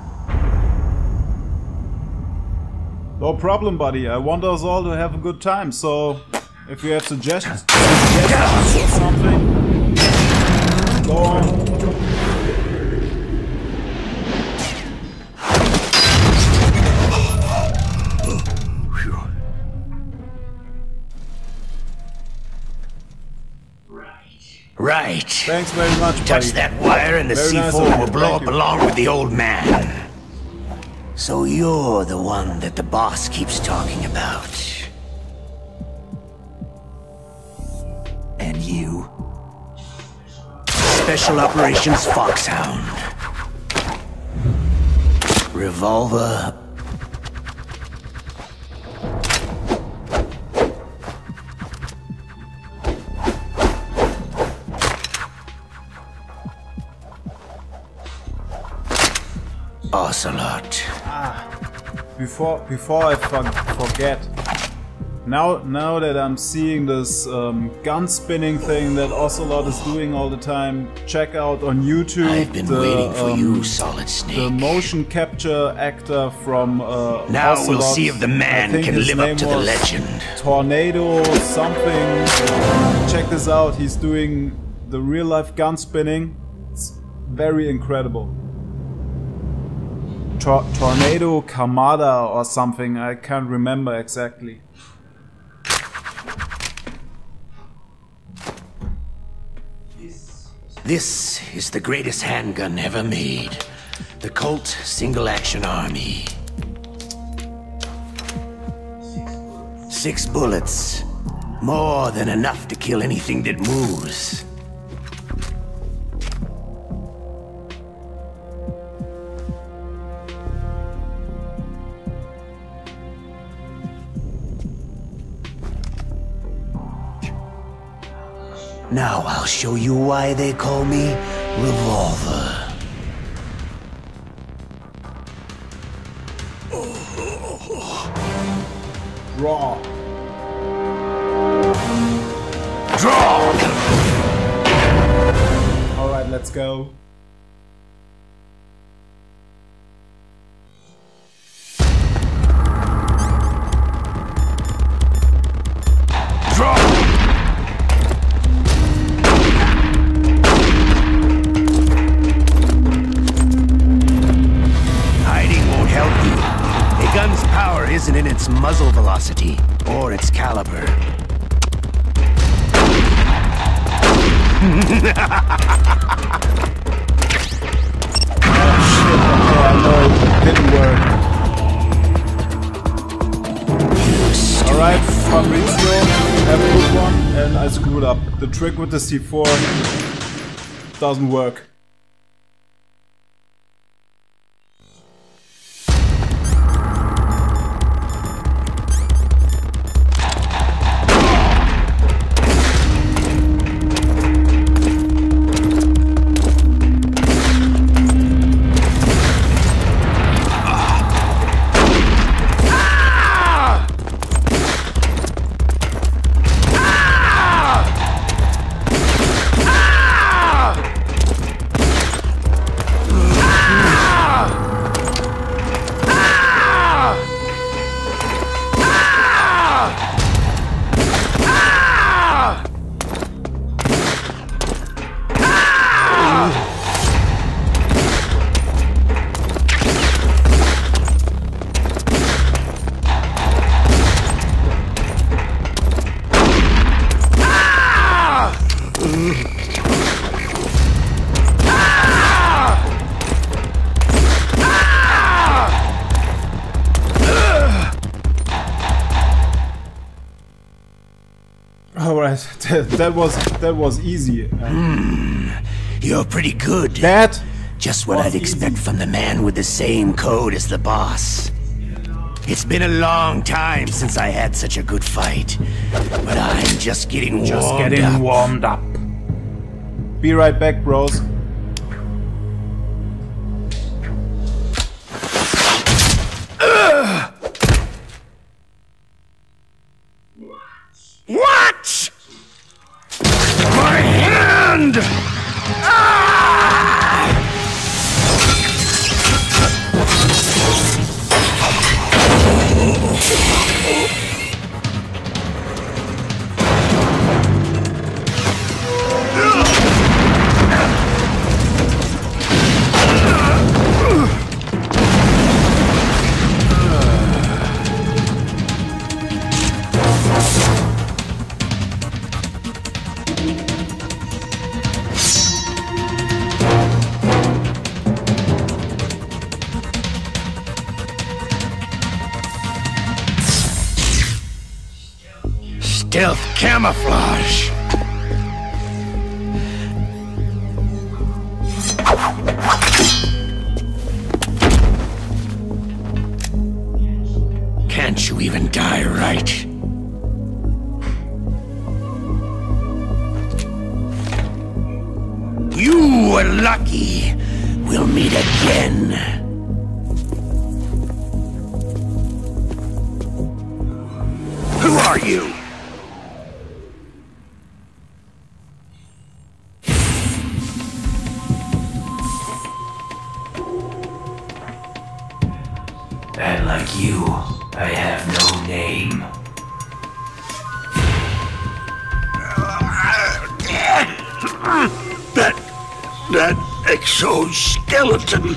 No problem, buddy. I want us all to have a good time, so if you have suggestions or something, go on. Right. Thanks very much, buddy. Touch that wire and the C4 will blow up along with the old man. So you're the one that the boss keeps talking about. And you? Special Operations Foxhound. Revolver. Ocelot. Before I forget, now that I'm seeing this gun spinning thing that Ocelot is doing all the time, check out on YouTube. I've been waiting for you, Solid Snake. The motion capture actor from now Ocelot. We'll see if the man can live up to the legend. Tornado something. Check this out. He's doing the real life gun spinning. It's very incredible. Tornado Kamada or something, I can't remember exactly. This is the greatest handgun ever made. The Colt Single Action Army. 6 bullets. More than enough to kill anything that moves. Now I'll show you why they call me Revolver. Draw. Draw! Alright, let's go. Isn't in its muzzle velocity or its caliber. Oh shit, okay, I know it didn't work. Alright, Fabrizio, have a good one, and I screwed up. The trick with the C4 doesn't work. That was easy. You're pretty good. That just what I'd expect from the man with the same code as the boss. It's been a long time since I had such a good fight, but I'm just getting warmed up. Be right back, bros. What? My hand! Stealth camouflage. Can't you even die right? You were lucky. We'll meet again. Who are you? And like you, I have no name. That exoskeleton.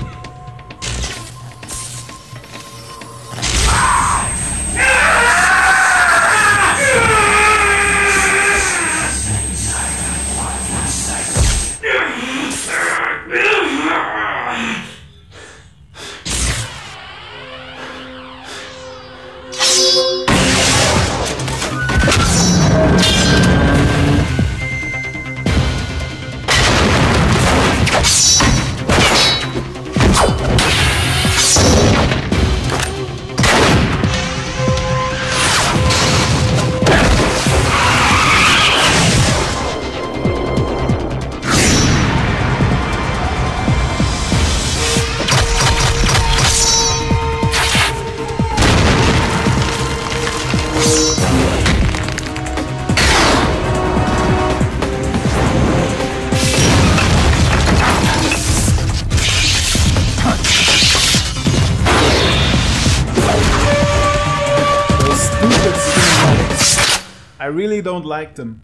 I really don't like them.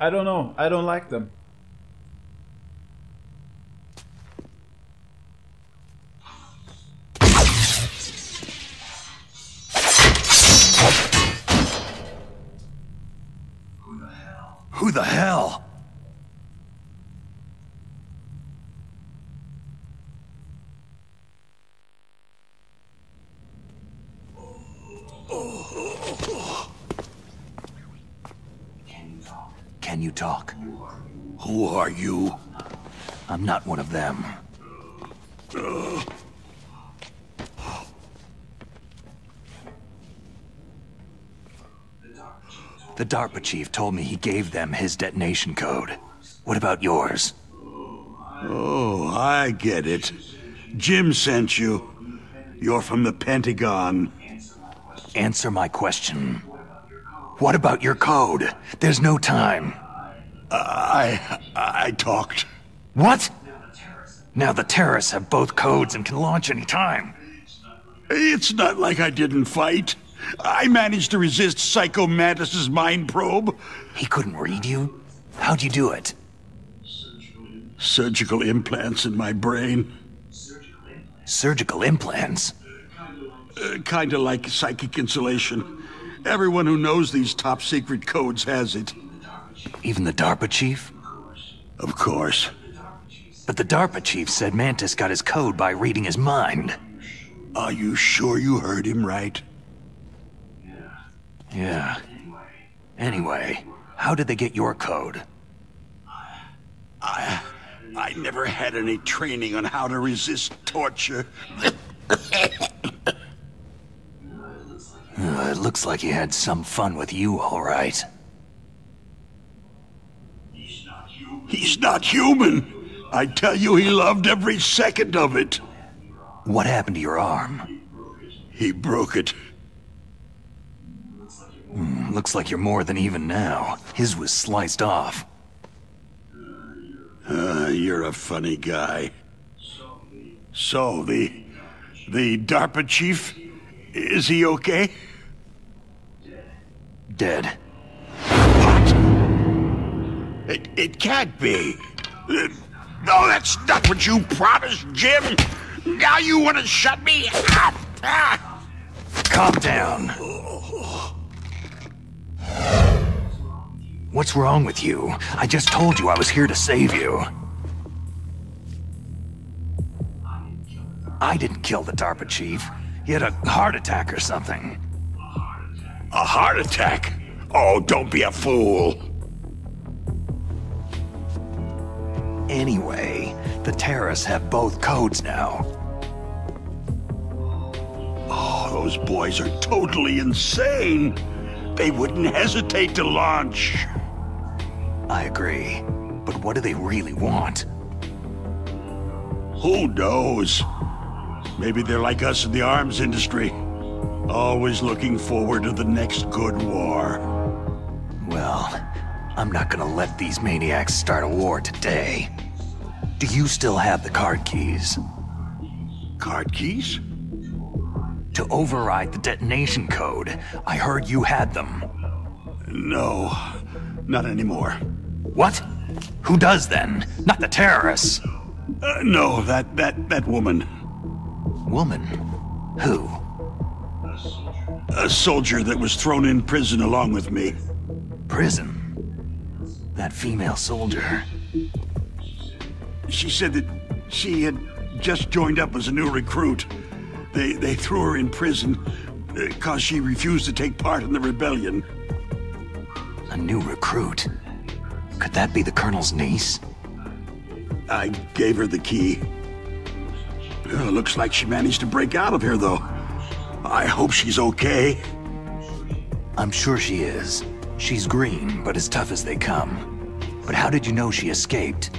I don't know. I don't like them. Who the hell? Can you talk? Who are you? I'm not one of them. The DARPA chief told me he gave them his detonation code. What about yours? Oh, I get it. Jim sent you. You're from the Pentagon. Answer my question. What about your code? There's no time. I talked. What? Now the terrorists have both codes and can launch any time. It's not like I didn't fight. I managed to resist Psycho Mantis's mind probe. He couldn't read you? How'd you do it? Surgical implants in my brain. Surgical implants? Kinda like psychic insulation. Everyone who knows these top-secret codes has it. Even the DARPA chief? Of course. But the DARPA chief said Mantis got his code by reading his mind. Are you sure you heard him right? Yeah. Anyway, How did they get your code? I never had any training on how to resist torture. It looks like you had some fun with you, all right. He's not human. I tell you, he loved every second of it. What happened to your arm? He broke it. Looks like you're more than even now. His was sliced off. You're a funny guy. So, the DARPA chief, is he okay? Dead. What? It can't be. No, that's not what you promised, Jim. Now you want to shut me up. Calm down. What's wrong with you? I just told you I was here to save you. I didn't kill the DARPA chief. He had a heart attack or something. A heart attack? Oh, don't be a fool. Anyway, the terrorists have both codes now. Oh, those boys are totally insane. They wouldn't hesitate to launch. I agree. But what do they really want? Who knows? Maybe they're like us in the arms industry. Always looking forward to the next good war. Well, I'm not gonna let these maniacs start a war today. Do you still have the card keys? Card keys? To override the detonation code. I heard you had them. No, not anymore. What? Who does then? Not the terrorists. No, that woman. Woman? Who? A soldier that was thrown in prison along with me. Prison? That female soldier. She said that she had just joined up as a new recruit. They threw her in prison because she refused to take part in the rebellion. A new recruit? Could that be the Colonel's niece? I gave her the key. Looks like she managed to break out of here, though. I hope she's okay. I'm sure she is. She's green, but as tough as they come. But how did you know she escaped?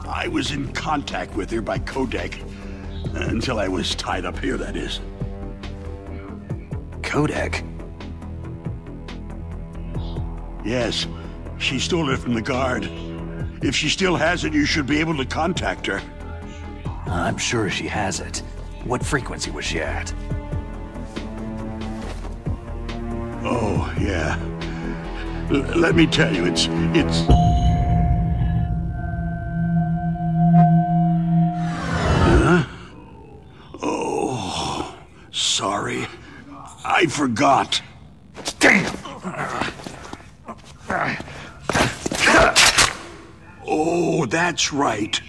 I was in contact with her by codec. Until I was tied up here, that is. Codec? Yes. She stole it from the guard. If she still has it, you should be able to contact her. I'm sure she has it. What frequency was she at? Oh, yeah. Let me tell you, it's... Huh? Oh, sorry. I forgot. Damn! Oh, that's right.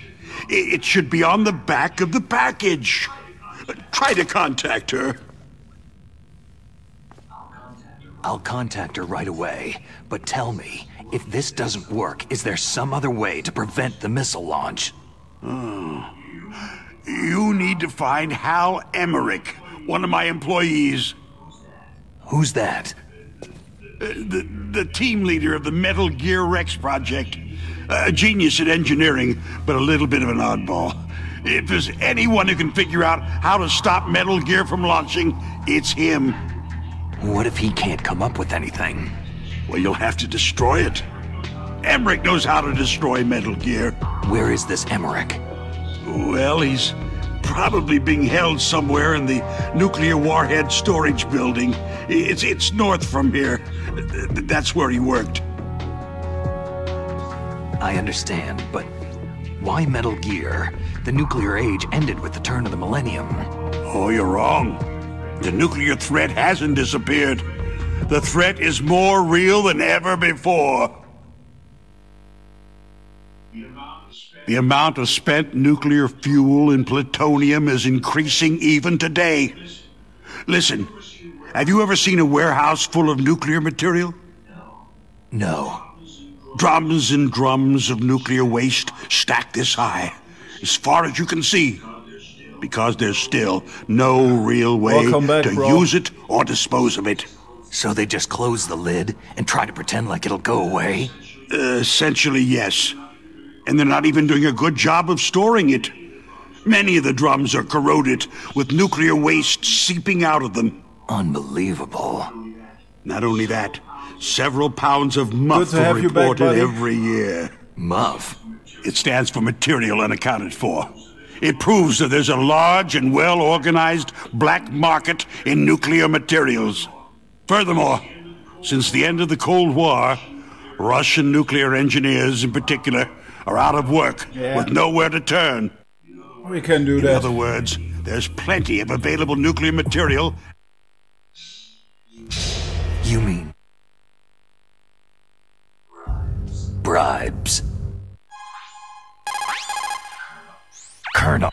It should be on the back of the package. Try to contact her. I'll contact her right away. But tell me, if this doesn't work, is there some other way to prevent the missile launch? Oh. You need to find Hal Emmerich, one of my employees. Who's that? The team leader of the Metal Gear Rex project. A genius at engineering, but a little bit of an oddball. If there's anyone who can figure out how to stop Metal Gear from launching, it's him. What if he can't come up with anything? Well, you'll have to destroy it. Emmerich knows how to destroy Metal Gear. Where is this Emmerich? Well, he's probably being held somewhere in the nuclear warhead storage building. It's north from here. That's where he worked. I understand, but why Metal Gear? The nuclear age ended with the turn of the millennium. Oh, you're wrong. The nuclear threat hasn't disappeared. The threat is more real than ever before. The amount of spent nuclear fuel and plutonium is increasing even today. Listen, have you ever seen a warehouse full of nuclear material? No. Drums and drums of nuclear waste stacked this high, as far as you can see, because there's still no real way to use it or dispose of it. So they just close the lid and try to pretend like it'll go away? Essentially, yes. And they're not even doing a good job of storing it. Many of the drums are corroded, with nuclear waste seeping out of them. Unbelievable. Not only that, several pounds of MUF are reported every year. MUF? It stands for Material Unaccounted For. It proves that there's a large and well-organized black market in nuclear materials. Furthermore, since the end of the Cold War, Russian nuclear engineers in particular are out of work with nowhere to turn. We can do that. In other words, there's plenty of available nuclear material. You mean bribes? Colonel.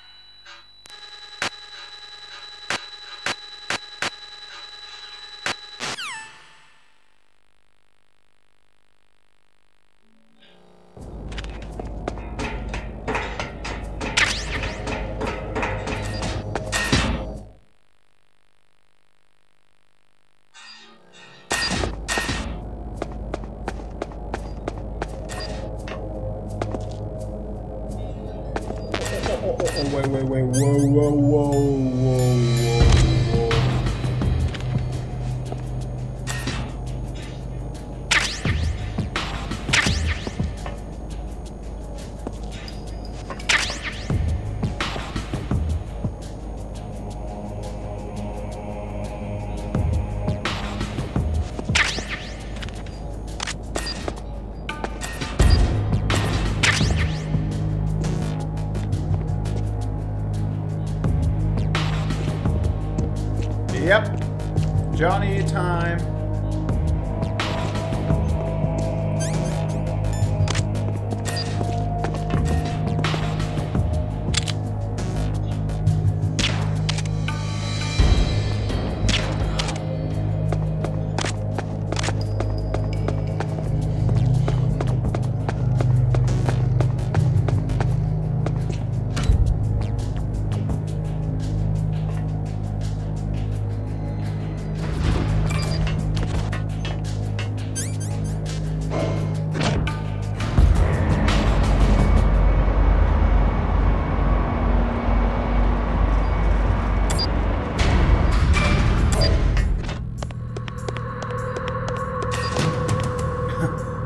Yep. Johnny time.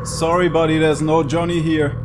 Sorry, buddy, there's no Johnny here.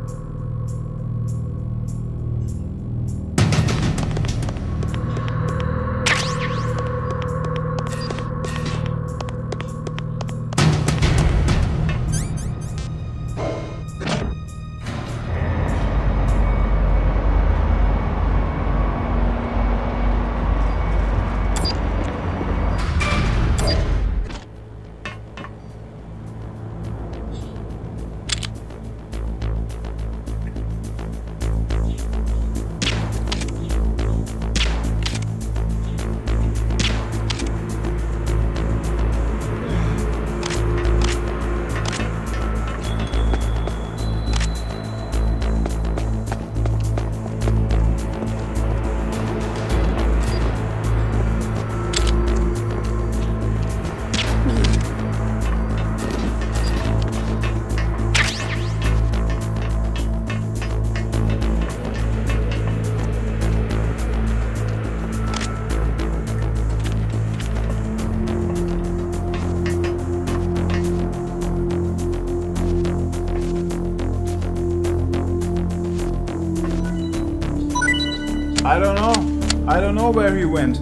I don't know. I don't know where he went.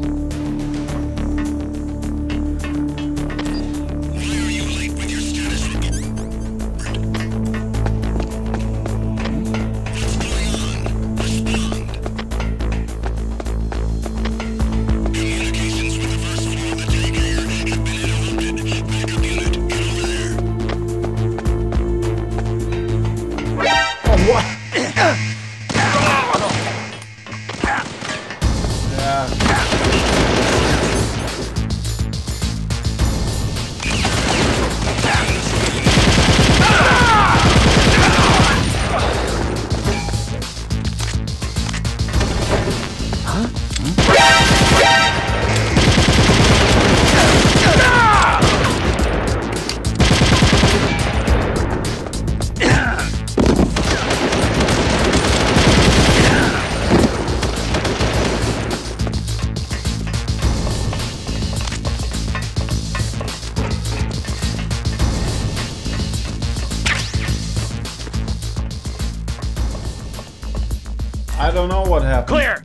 I don't know what happened. Clear!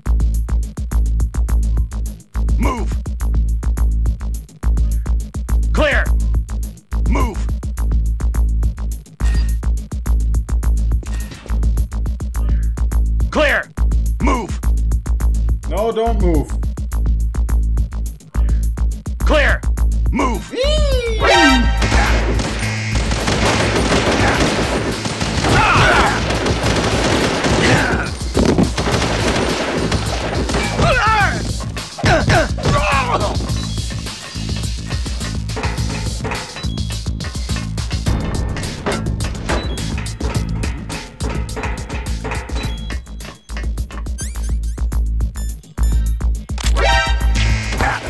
Move! Clear! Move! Clear! Move! No, don't move. Clear! Move!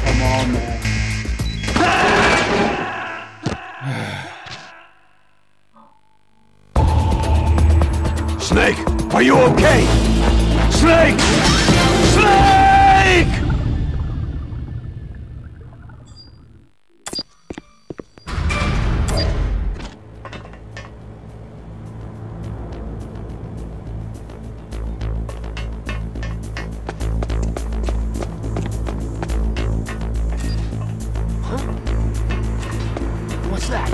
Come on, man. Snake, are you okay? Snake! Snake! What's that?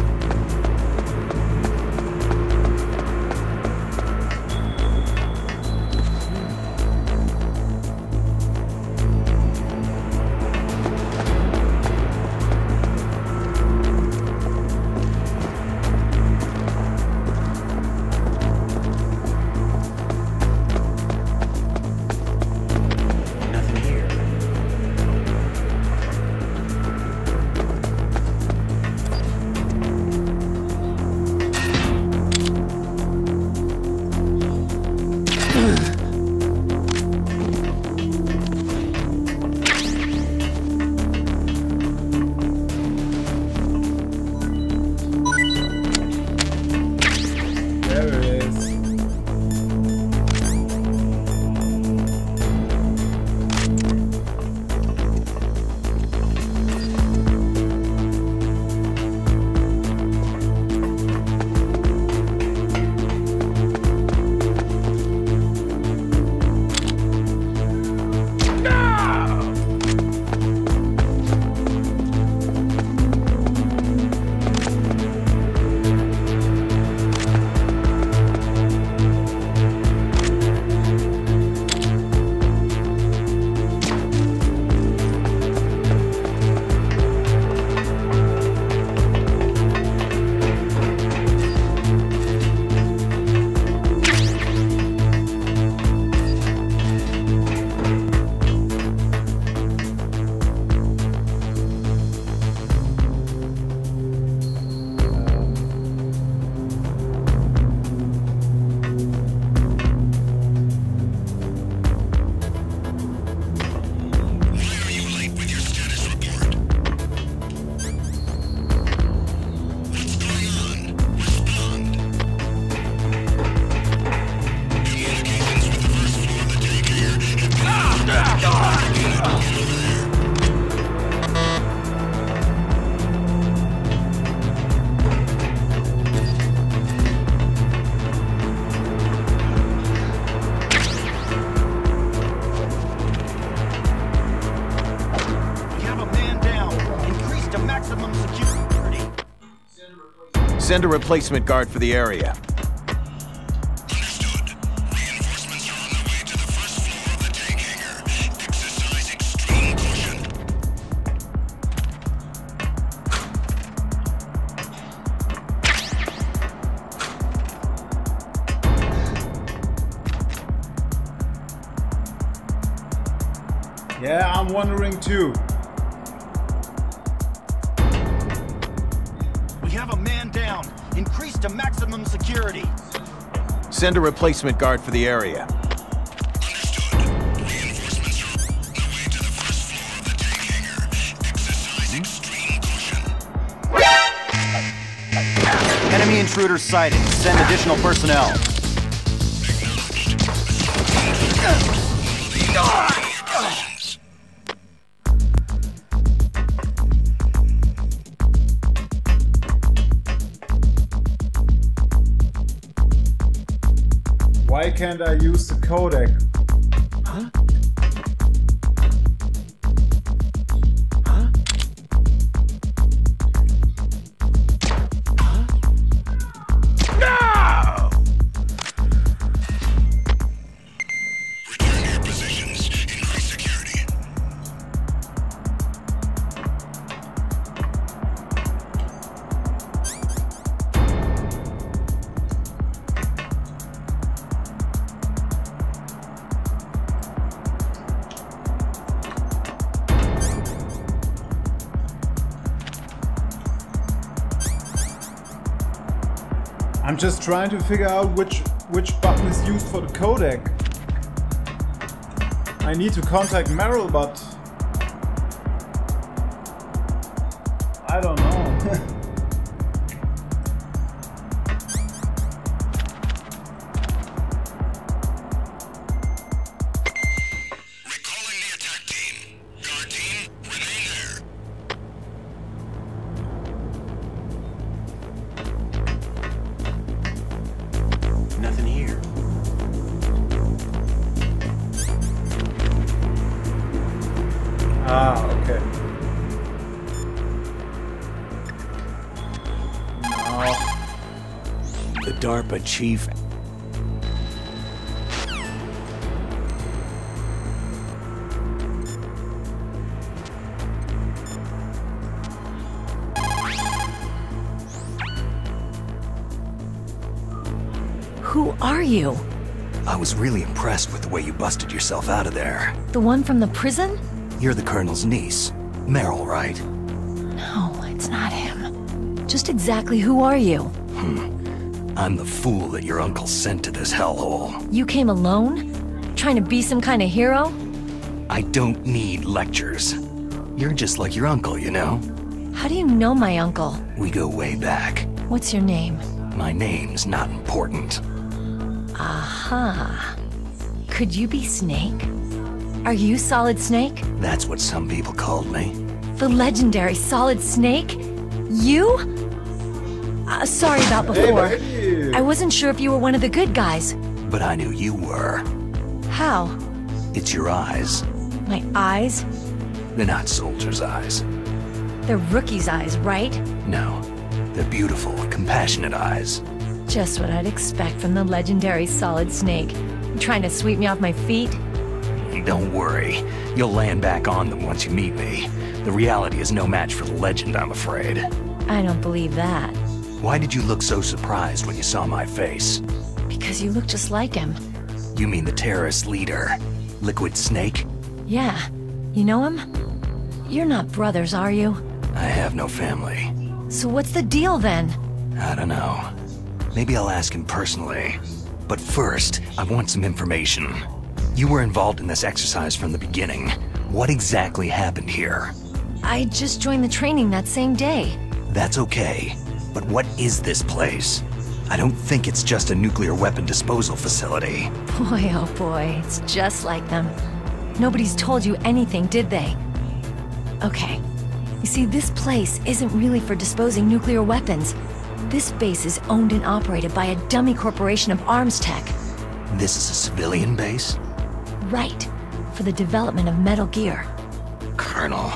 Nothing here. There it is. Send a replacement guard for the area. Understood. Reinforcements are on the way to the first floor of the tank hangar. Exercise extreme caution. Yeah, I'm wondering too. We have a man down. Increase to maximum security. Send a replacement guard for the area. Understood. Reinforcements are on the way to the first floor of the tank hangar. Exercise extreme caution. Enemy intruder sighted. Send additional personnel. Why can't I use the codec? I'm just trying to figure out which button is used for the codec. I need to contact Meryl, but I don't know. Recalling the attack team. Guard team, remain there. Nothing here. Ah, okay. The DARPA chief. Who are you? I was really impressed with the way you busted yourself out of there. The one from the prison? You're the Colonel's niece. Meryl, right? No, it's not him. Just exactly who are you? I'm the fool that your uncle sent to this hellhole. You came alone? Trying to be some kind of hero? I don't need lectures. You're just like your uncle, you know? How do you know my uncle? We go way back. What's your name? My name's not important. Aha. Could you be Snake? Are you Solid Snake? That's what some people called me. The legendary Solid Snake? You? Sorry about before. Hey, I wasn't sure if you were one of the good guys. But I knew you were. How? It's your eyes. My eyes? They're not soldiers' eyes. They're rookie's eyes, right? No. They're beautiful, compassionate eyes. Just what I'd expect from the legendary Solid Snake. You trying to sweep me off my feet? Don't worry. You'll land back on them once you meet me. The reality is no match for the legend, I'm afraid. I don't believe that. Why did you look so surprised when you saw my face? Because you look just like him. You mean the terrorist leader, Liquid Snake? Yeah. You know him? You're not brothers, are you? I have no family. So what's the deal then? I don't know. Maybe I'll ask him personally. But first, I want some information. You were involved in this exercise from the beginning. What exactly happened here? I just joined the training that same day. That's okay. But what is this place? I don't think it's just a nuclear weapon disposal facility. Boy, oh boy, it's just like them. Nobody's told you anything, did they? Okay. You see, this place isn't really for disposing nuclear weapons. This base is owned and operated by a dummy corporation of arms tech. This is a civilian base? Right. For the development of Metal Gear. Colonel.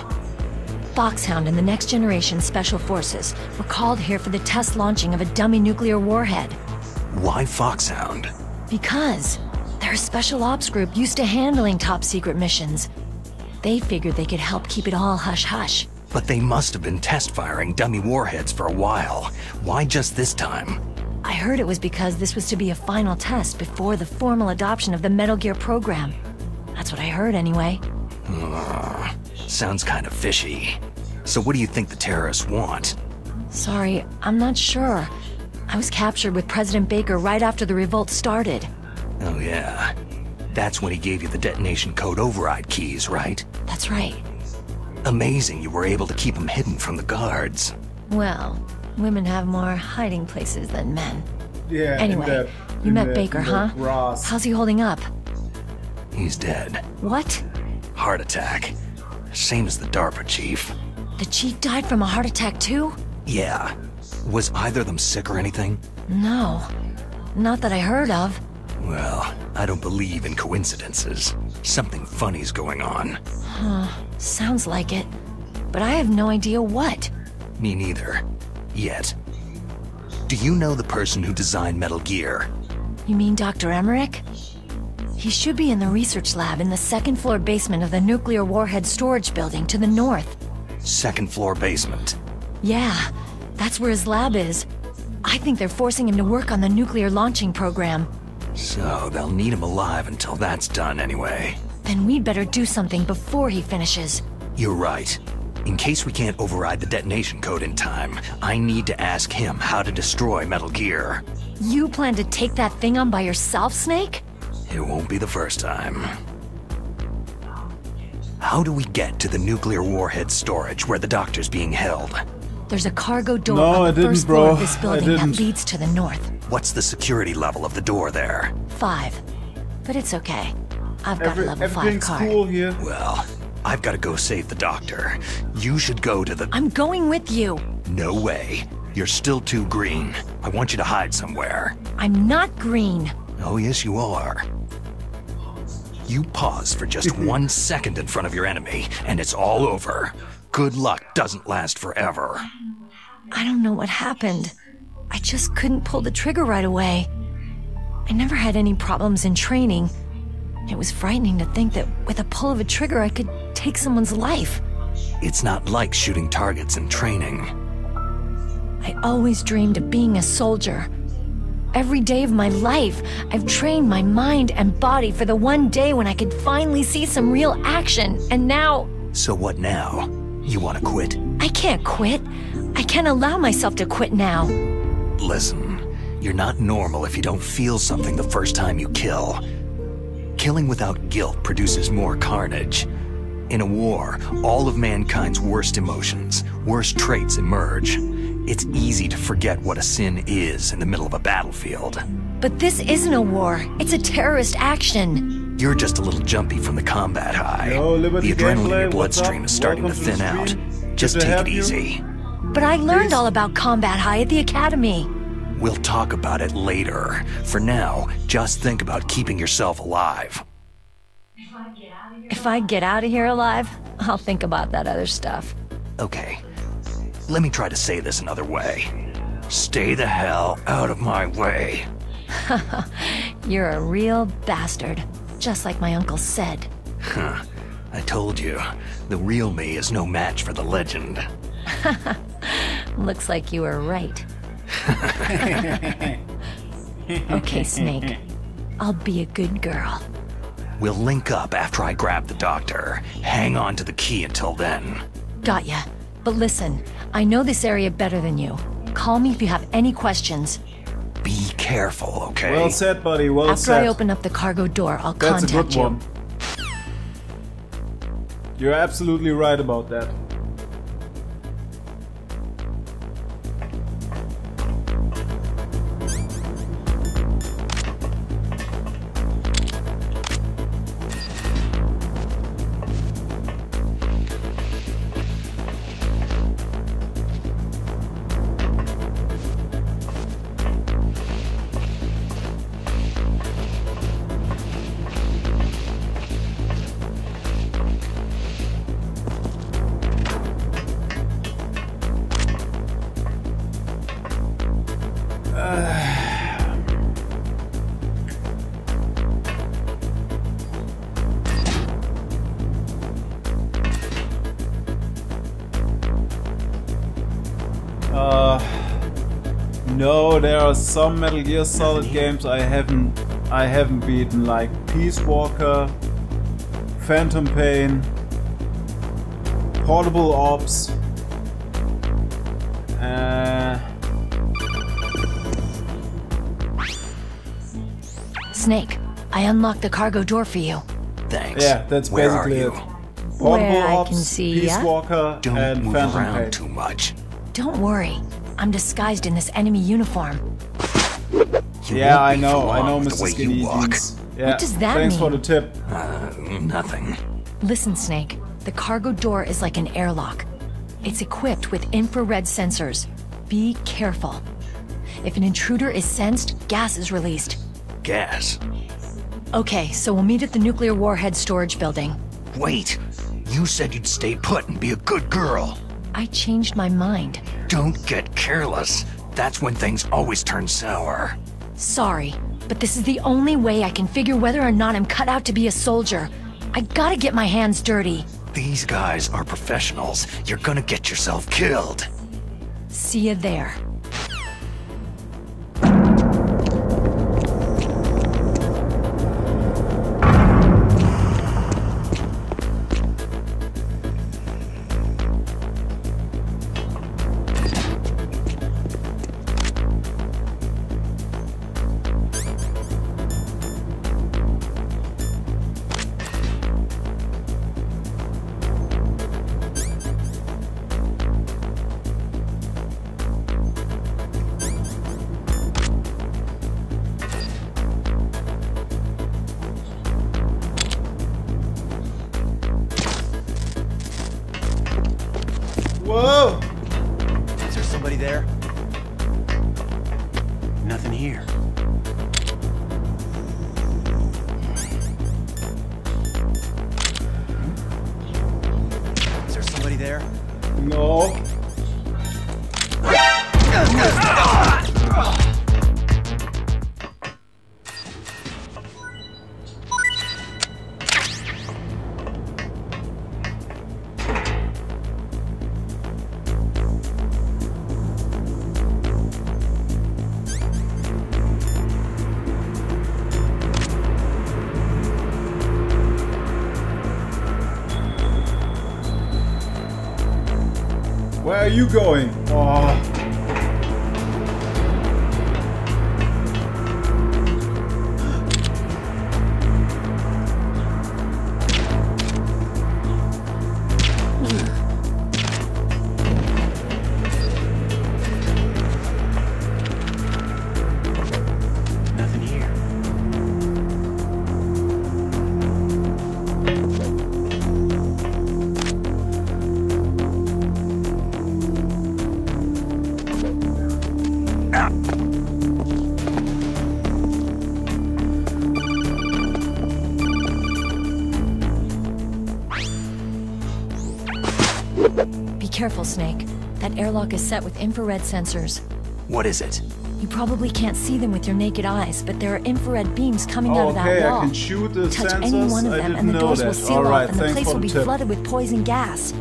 Foxhound and the Next Generation Special Forces were called here for the test launching of a dummy nuclear warhead. Why Foxhound? Because they're a special ops group used to handling top-secret missions. They figured they could help keep it all hush-hush. But they must have been test-firing dummy warheads for a while. Why just this time? I heard it was because this was to be a final test before the formal adoption of the Metal Gear program. That's what I heard anyway. Sounds kind of fishy. So what do you think the terrorists want? Sorry, I'm not sure. I was captured with President Baker right after the revolt started. Oh yeah. That's when he gave you the detonation code override keys, right? That's right. Amazing you were able to keep them hidden from the guards. Well, women have more hiding places than men. Yeah. Anyway, you met Baker, huh? Grass. How's he holding up? He's dead. What? Heart attack. Same as the DARPA chief. The chief died from a heart attack too? Yeah. Was either of them sick or anything? No. Not that I heard of. Well, I don't believe in coincidences. Something funny's going on. Huh. Sounds like it. But I have no idea what. Me neither. Yet. Do you know the person who designed Metal Gear? You mean Dr. Emmerich? He should be in the research lab in the second-floor basement of the nuclear warhead storage building to the north. Second-floor basement? Yeah, that's where his lab is. I think they're forcing him to work on the nuclear launching program. So they'll need him alive until that's done anyway. Then we'd better do something before he finishes. You're right. In case we can't override the detonation code in time, I need to ask him how to destroy Metal Gear. You plan to take that thing on by yourself, Snake? It won't be the first time. How do we get to the nuclear warhead storage where the doctor's being held? There's a cargo door No, on I the didn't, first floor bro. of this I building didn't. that leads to the north. What's the security level of the door there? 5. But it's okay. I've got a level 5 Everything's card. cool here. Well, I've got to go save the doctor. You should go to the... I'm going with you. No way. You're still too green. I want you to hide somewhere. I'm not green. Oh, yes, you are. You pause for just 1 second in front of your enemy, and it's all over. Good luck doesn't last forever. I don't know what happened. I just couldn't pull the trigger right away. I never had any problems in training. It was frightening to think that with a pull of a trigger I could take someone's life. It's not like shooting targets in training. I always dreamed of being a soldier. Every day of my life, I've trained my mind and body for the one day when I could finally see some real action, and now... So what now? You want to quit? I can't quit. I can't allow myself to quit now. Listen, you're not normal if you don't feel something the first time you kill. Killing without guilt produces more carnage. In a war, all of mankind's worst emotions, worst traits emerge. It's easy to forget what a sin is in the middle of a battlefield. But this isn't a war. It's a terrorist action. You're just a little jumpy from the combat high. Yo, Liberty The adrenaline in Gameplay, your what's bloodstream up? is starting to Welcome to the thin out. stream. Just Good to take have it you. easy. But I learned Please. all about combat high at the academy. We'll talk about it later. For now, just think about keeping yourself alive. If I get out of here alive, I'll think about that other stuff. Okay, let me try to say this another way. Stay the hell out of my way. You're a real bastard, just like my uncle said. Huh. I told you, the real me is no match for the legend. Looks like you were right. Okay, Snake. I'll be a good girl. We'll link up after I grab the doctor. Hang on to the key until then. Got ya. But listen, I know this area better than you. Call me if you have any questions. Be careful, okay? Well said, buddy. Well After said. I open up the cargo door, I'll That's a contact good you. one. You're absolutely right about that. No, there are some Metal Gear Solid games I haven't beaten, like Peace Walker, Phantom Pain, Portable Ops. Snake, I unlocked the cargo door for you. Thanks. Yeah, that's Where are basically you? it. Portable Where I Ops, can see Peace ya. Walker, Don't and move Phantom around Pain. too much. Don't worry. I'm disguised in this enemy uniform. You Yeah, won't I be know, for I know, long with Mr. the way Skinny you walk. Jeans. Yeah, does that thanks for mean? the tip. Nothing. Listen, Snake. The cargo door is like an airlock. It's equipped with infrared sensors. Be careful. If an intruder is sensed, gas is released. Gas. Okay, so we'll meet at the nuclear warhead storage building. Wait. You said you'd stay put and be a good girl. I changed my mind. Don't get careless. That's when things always turn sour. Sorry, but this is the only way I can figure whether or not I'm cut out to be a soldier. I gotta get my hands dirty. These guys are professionals. You're gonna get yourself killed. See ya there. Whoa! Is there somebody there? Nothing here. Is there somebody there? No. Where are you going? Oh. Nothing here. Be careful, Snake. That airlock is set with infrared sensors. What is it? You probably can't see them with your naked eyes, but there are infrared beams coming out of that Okay, wall. I can shoot the Touch sensors. any one of I them didn't and the know doors that. will seal Alright, off and the thanks place for will the be tip. flooded with poison gas.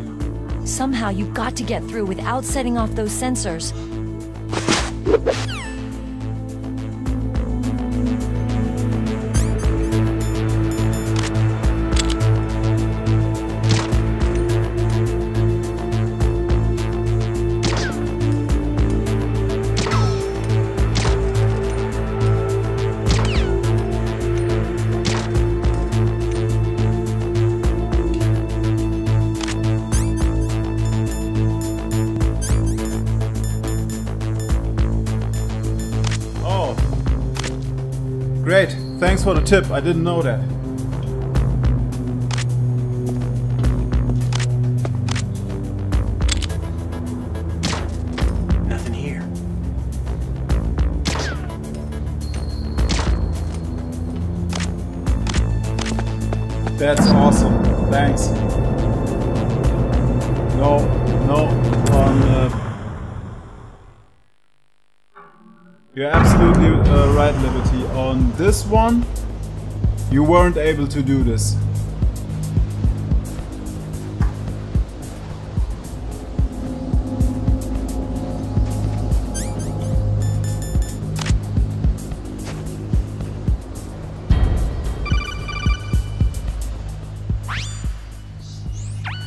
Somehow you've got to get through without setting off those sensors. Great, thanks for the tip. I didn't know that. Nothing here. That's awesome. Thanks. No. You're absolutely right, Liberty. On this one, you weren't able to do this.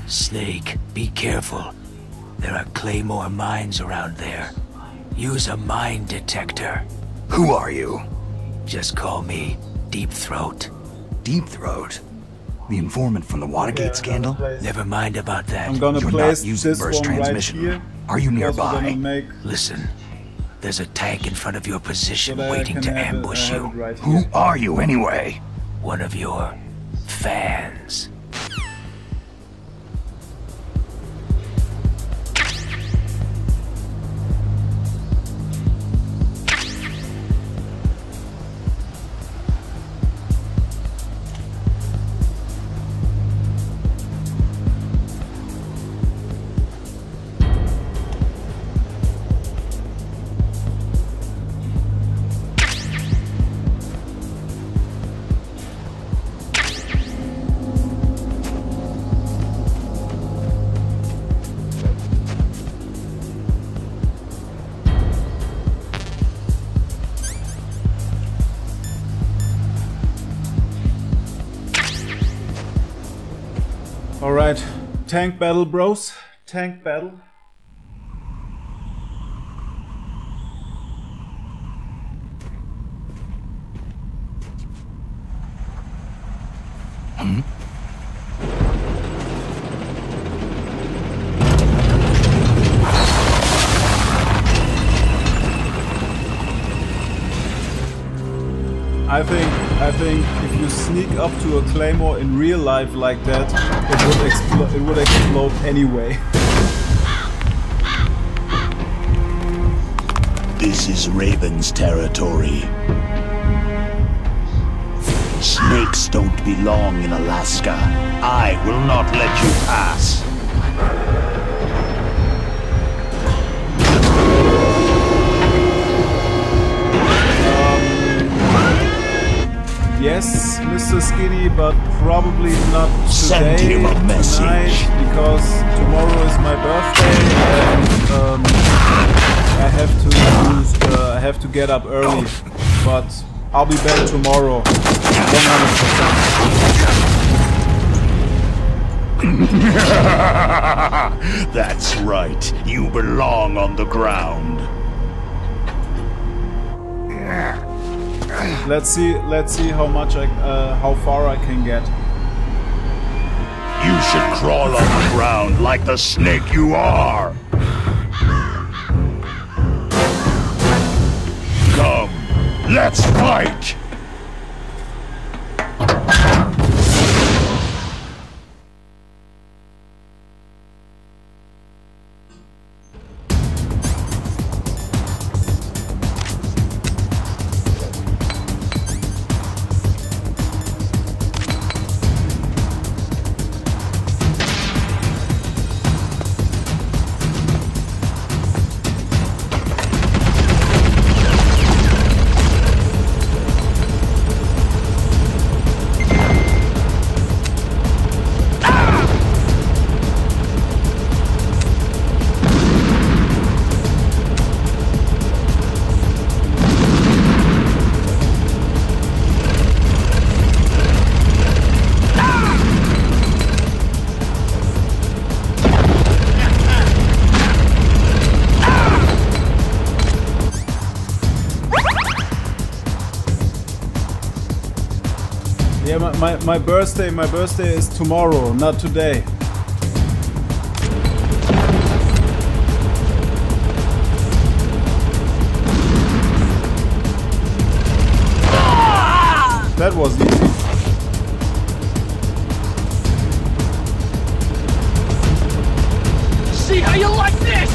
Snake, be careful. There are Claymore mines around there. Use a mine detector. Who are you? Just call me Deep Throat. Deep Throat? The informant from the Watergate scandal? Never mind about that. I'm gonna You're place not using this burst one transmission. right here. Are you Because we're nearby? gonna make Listen, there's a tank in front of your position so that I waiting can to have it- ambush I have you. it right Who here. are you anyway? One of your fans. Alright, tank battle, bros. Tank battle. I think if you sneak up to a Claymore in real life like that, it would explode anyway. This is Raven's territory. Snakes don't belong in Alaska. I will not let you pass. Yes, Mr. Skinny, but probably not today, Send him a message. tonight, because tomorrow is my birthday and I have to get up early. But I'll be back tomorrow, 100%. That's right. You belong on the ground. Let's see how far I can get. You should crawl on the ground like the snake you are. Come, let's fight. Yeah, my birthday is tomorrow, not today. That was easy. See how you like this?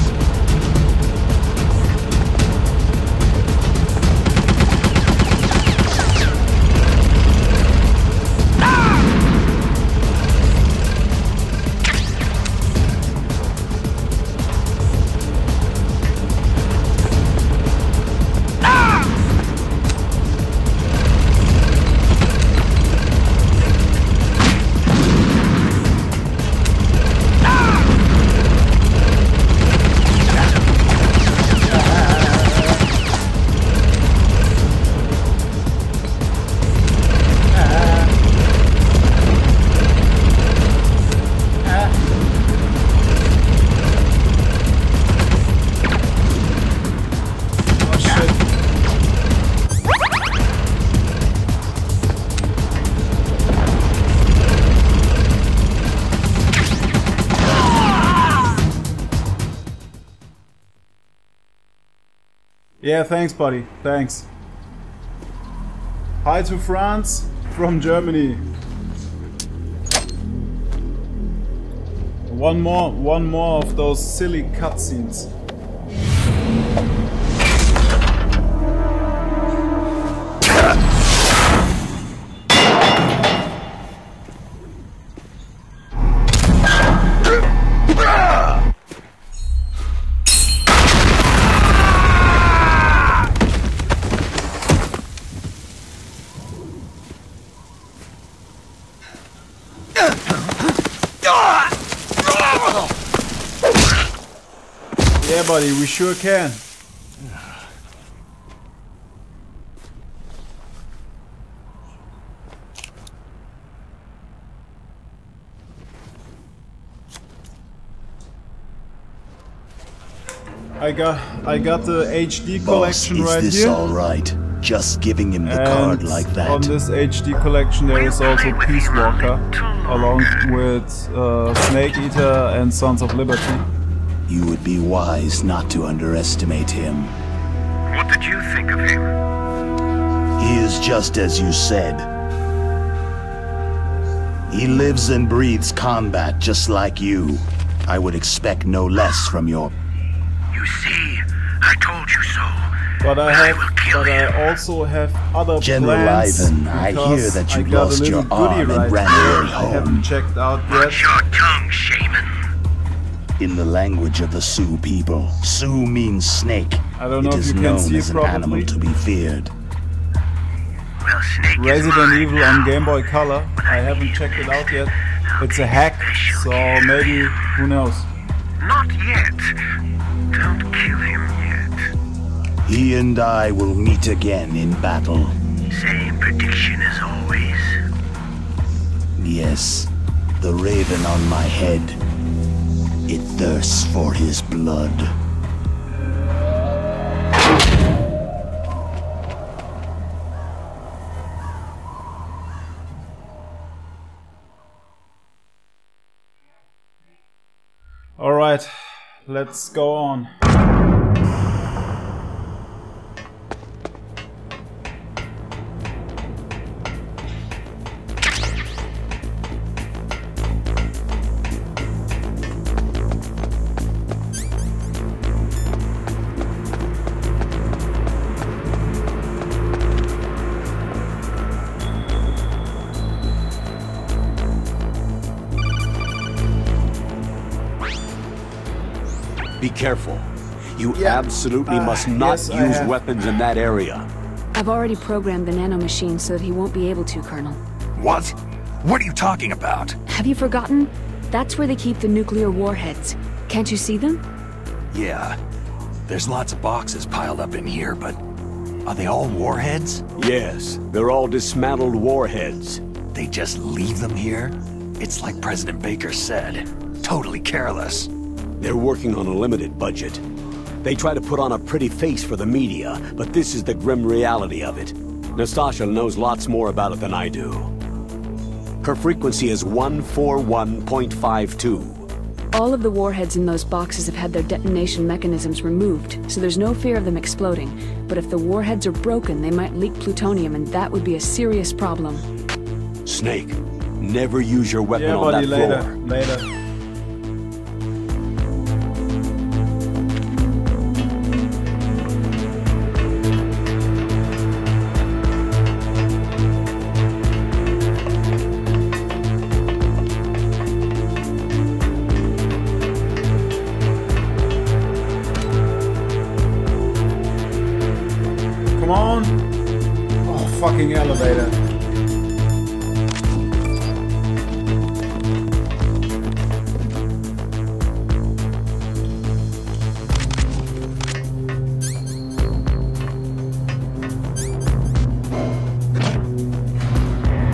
Yeah, thanks, buddy. Thanks. Hi to France from Germany. One more of those silly cutscenes. Yeah, buddy, we sure can. I got the HD collection right here. Is this all right? Just giving him the card like that. On this HD collection there is also Peace Walker, along with Snake Eater and Sons of Liberty. You would be wise not to underestimate him. What did you think of him? He is just as you said. He lives and breathes combat just like you. I would expect no less from your... You see, I told you so. But I also have other General plans. Ivan, I hear that you lost your arm and ran away home. I haven't checked out yet. Watch your tongue, shaman. In the language of the Sioux people, Sioux means snake. I don't know it if is you can known see as an properly. animal to be feared. Well, Snake Resident is Evil on Game Boy Color. I haven't checked it out yet. It's a hack, so maybe, who knows? Not yet. Don't kill him yet. He and I will meet again in battle. Same prediction as always. Yes, the raven on my head. It thirsts for his blood. All right, let's go on. Be careful. You absolutely must not yes, use weapons in that area. I've already programmed the nanomachine so that he won't be able to, Colonel. What? What are you talking about? Have you forgotten? That's where they keep the nuclear warheads. Can't you see them? Yeah. There's lots of boxes piled up in here, but are they all warheads? Yes, they're all dismantled warheads. They just leave them here? It's like President Baker said. Totally careless. They're working on a limited budget. They try to put on a pretty face for the media, but this is the grim reality of it. Nastasha knows lots more about it than I do. Her frequency is 141.52. All of the warheads in those boxes have had their detonation mechanisms removed, so there's no fear of them exploding. But if the warheads are broken, they might leak plutonium, and that would be a serious problem. Snake, never use your weapon on buddy, that floor. later. Come on! Oh, fucking elevator.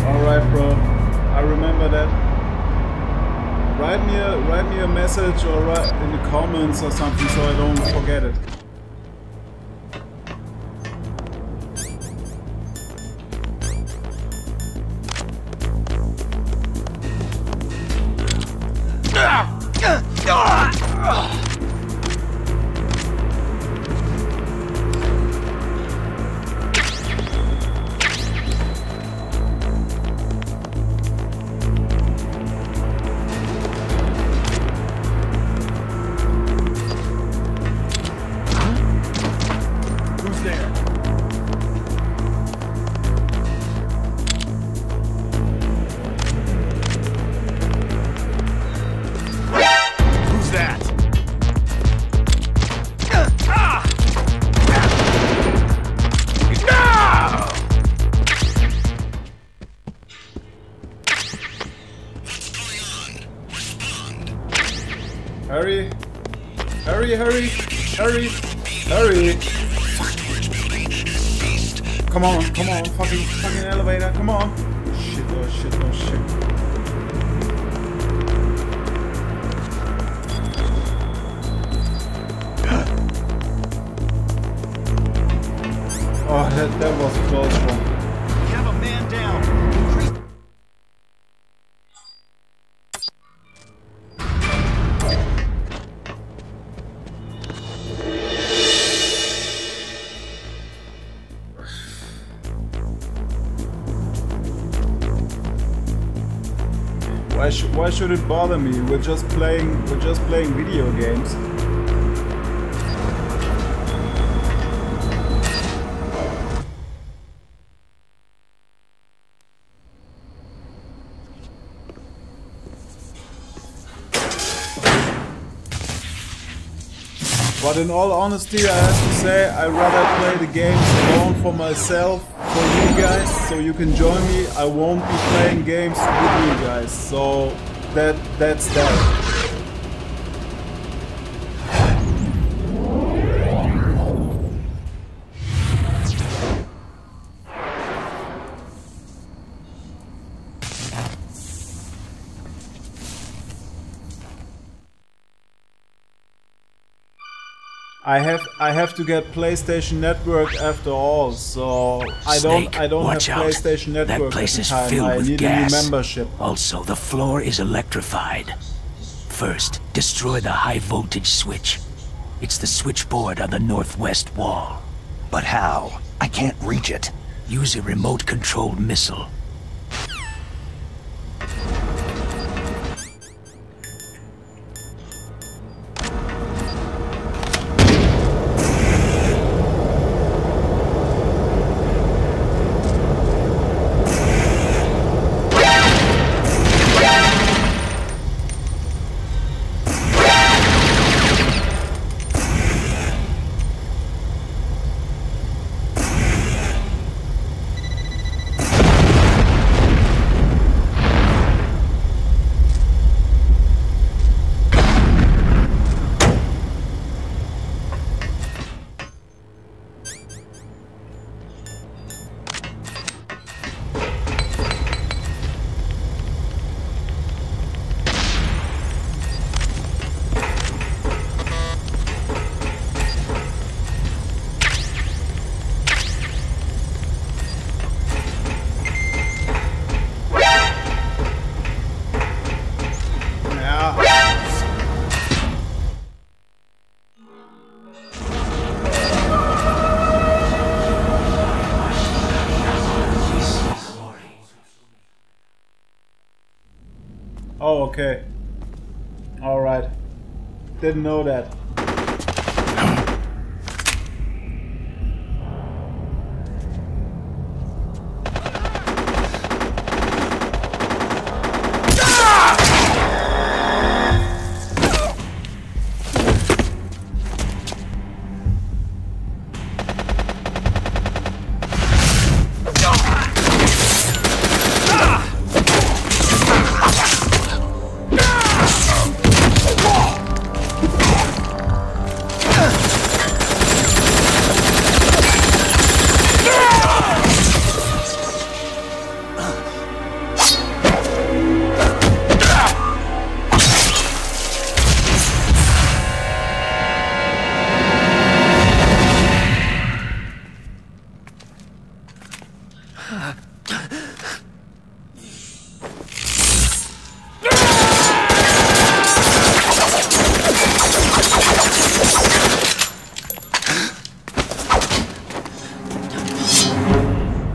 Alright, bro. I remember that. Write me a message or write in the comments or something so I don't forget it. Hurry! Hurry, hurry! Hurry! Hurry! Come on, fucking elevator, come on! Shit, oh shit, oh shit. Oh, that was close one. We have a man down. Why should it bother me? We're just playing video games. But in all honesty, I have to say, I'd rather play the games alone for myself, for you guys, so you can join me. I won't be playing games with you guys, so that's that. I have to get PlayStation Network after all, so I don't have PlayStation Network. That place is at the time. filled I with need gas. a new membership. Also, the floor is electrified. First, destroy the high voltage switch. It's the switchboard on the northwest wall. But how? I can't reach it. Use a remote-controlled missile. Oh, okay. Alright. Didn't know that.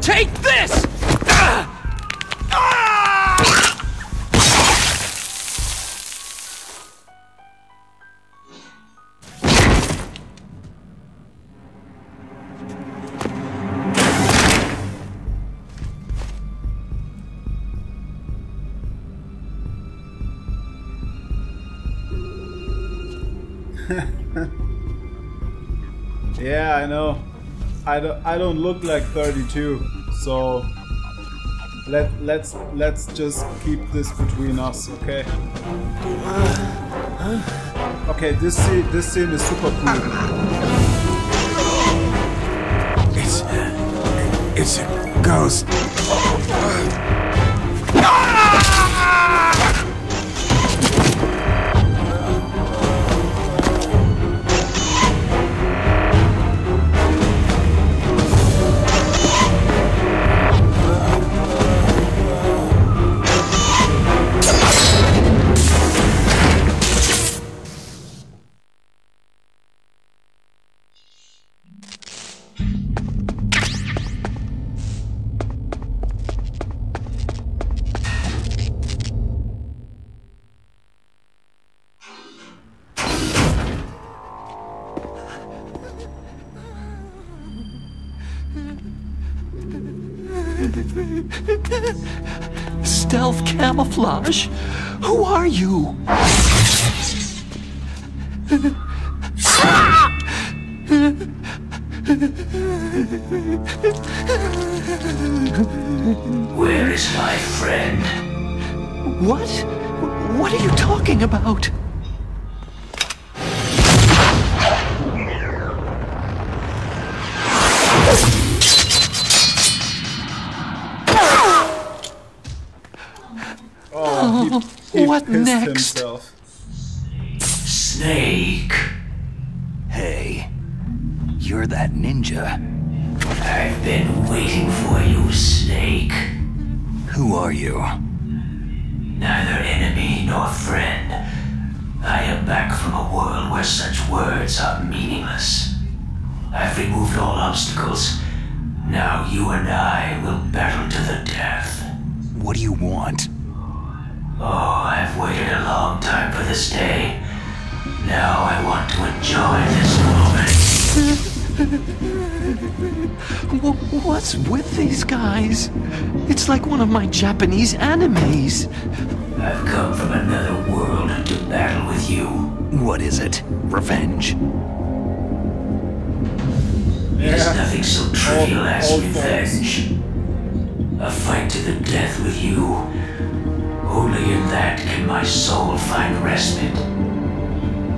Take this! Yeah, I know. I don't look like 32, so let's just keep this between us, okay? Okay, this scene is super cool. It's a ghost. Stealth camouflage? Who are you? Where is my friend? What? What are you talking about? He what pissed next? himself. Snake. Hey, you're that ninja. I've been waiting for you, Snake. Who are you? Neither enemy nor friend. I am back from a world where such words are meaningless. I've removed all obstacles. Now you and I will battle to the death. What do you want? Oh, I've waited a long time for this day. Now I want to enjoy this moment. What's with these guys? It's like one of my Japanese animes. I've come from another world to battle with you. What is it? Revenge? It is nothing so trivial as revenge. A fight to the death with you. Only in that can my soul find respite.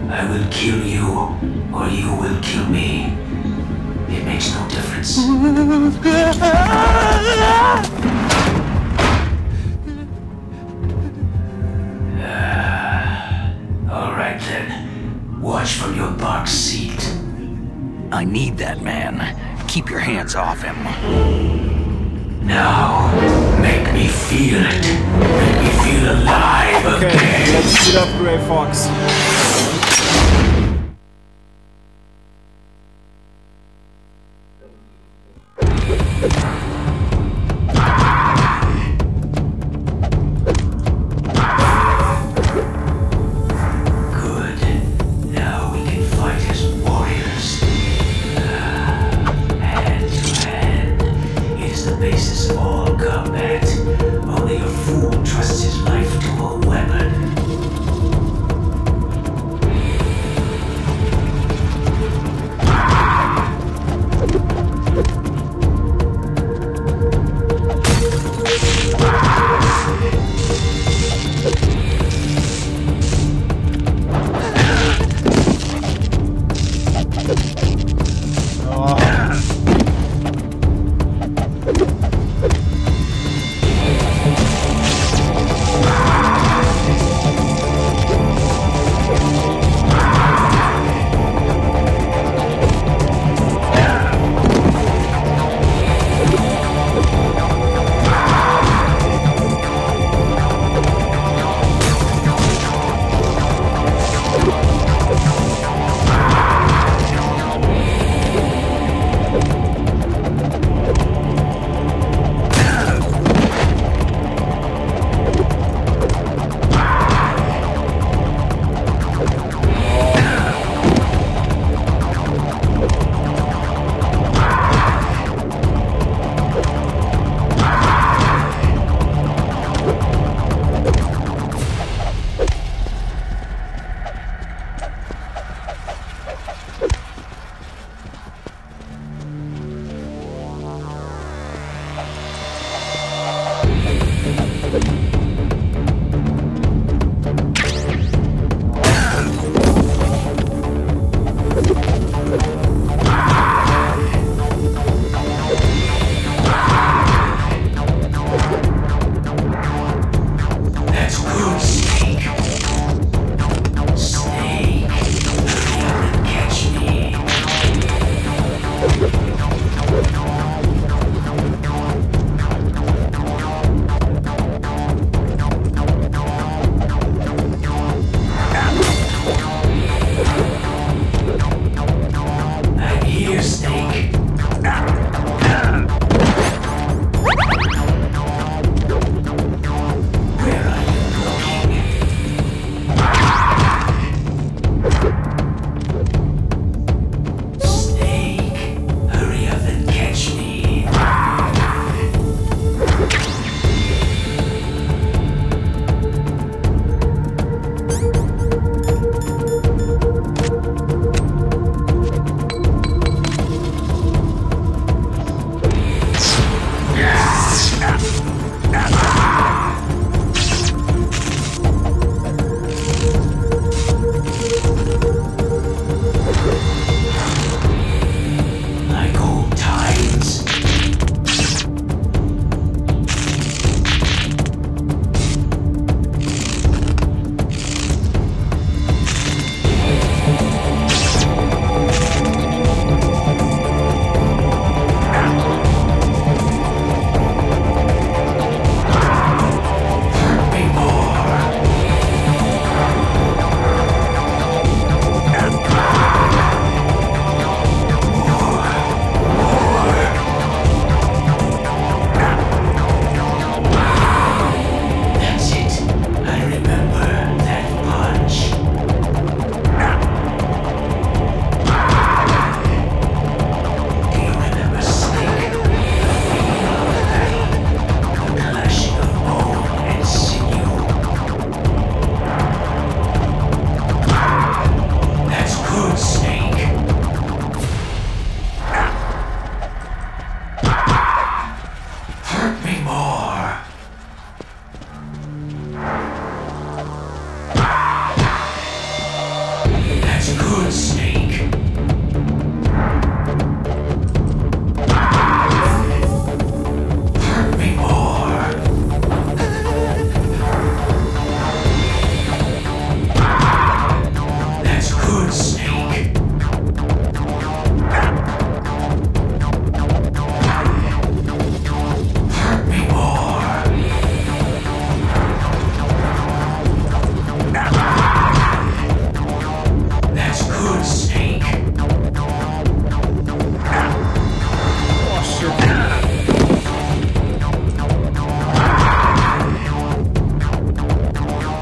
I will kill you, or you will kill me. It makes no difference. All right then. Watch from your box seat. I need that man. Keep your hands off him. Now, make me feel it. Make me feel alive again. Okay, let's beat up Grey Fox.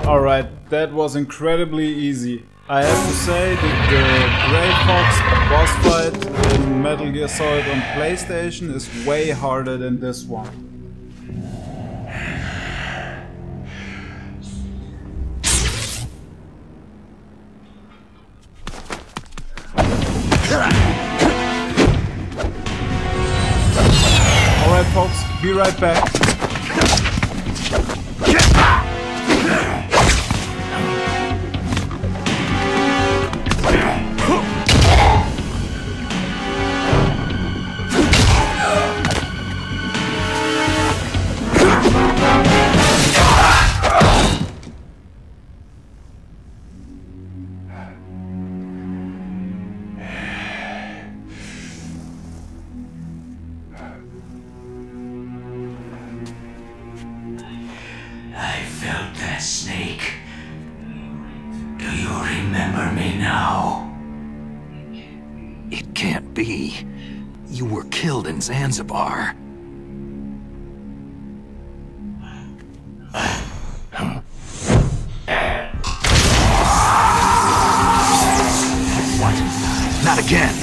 Alright, that was incredibly easy. I have to say that the Grey Fox boss fight in Metal Gear Solid on PlayStation is way harder than this one. Alright folks, be right back. Zanzibar. What? Not again.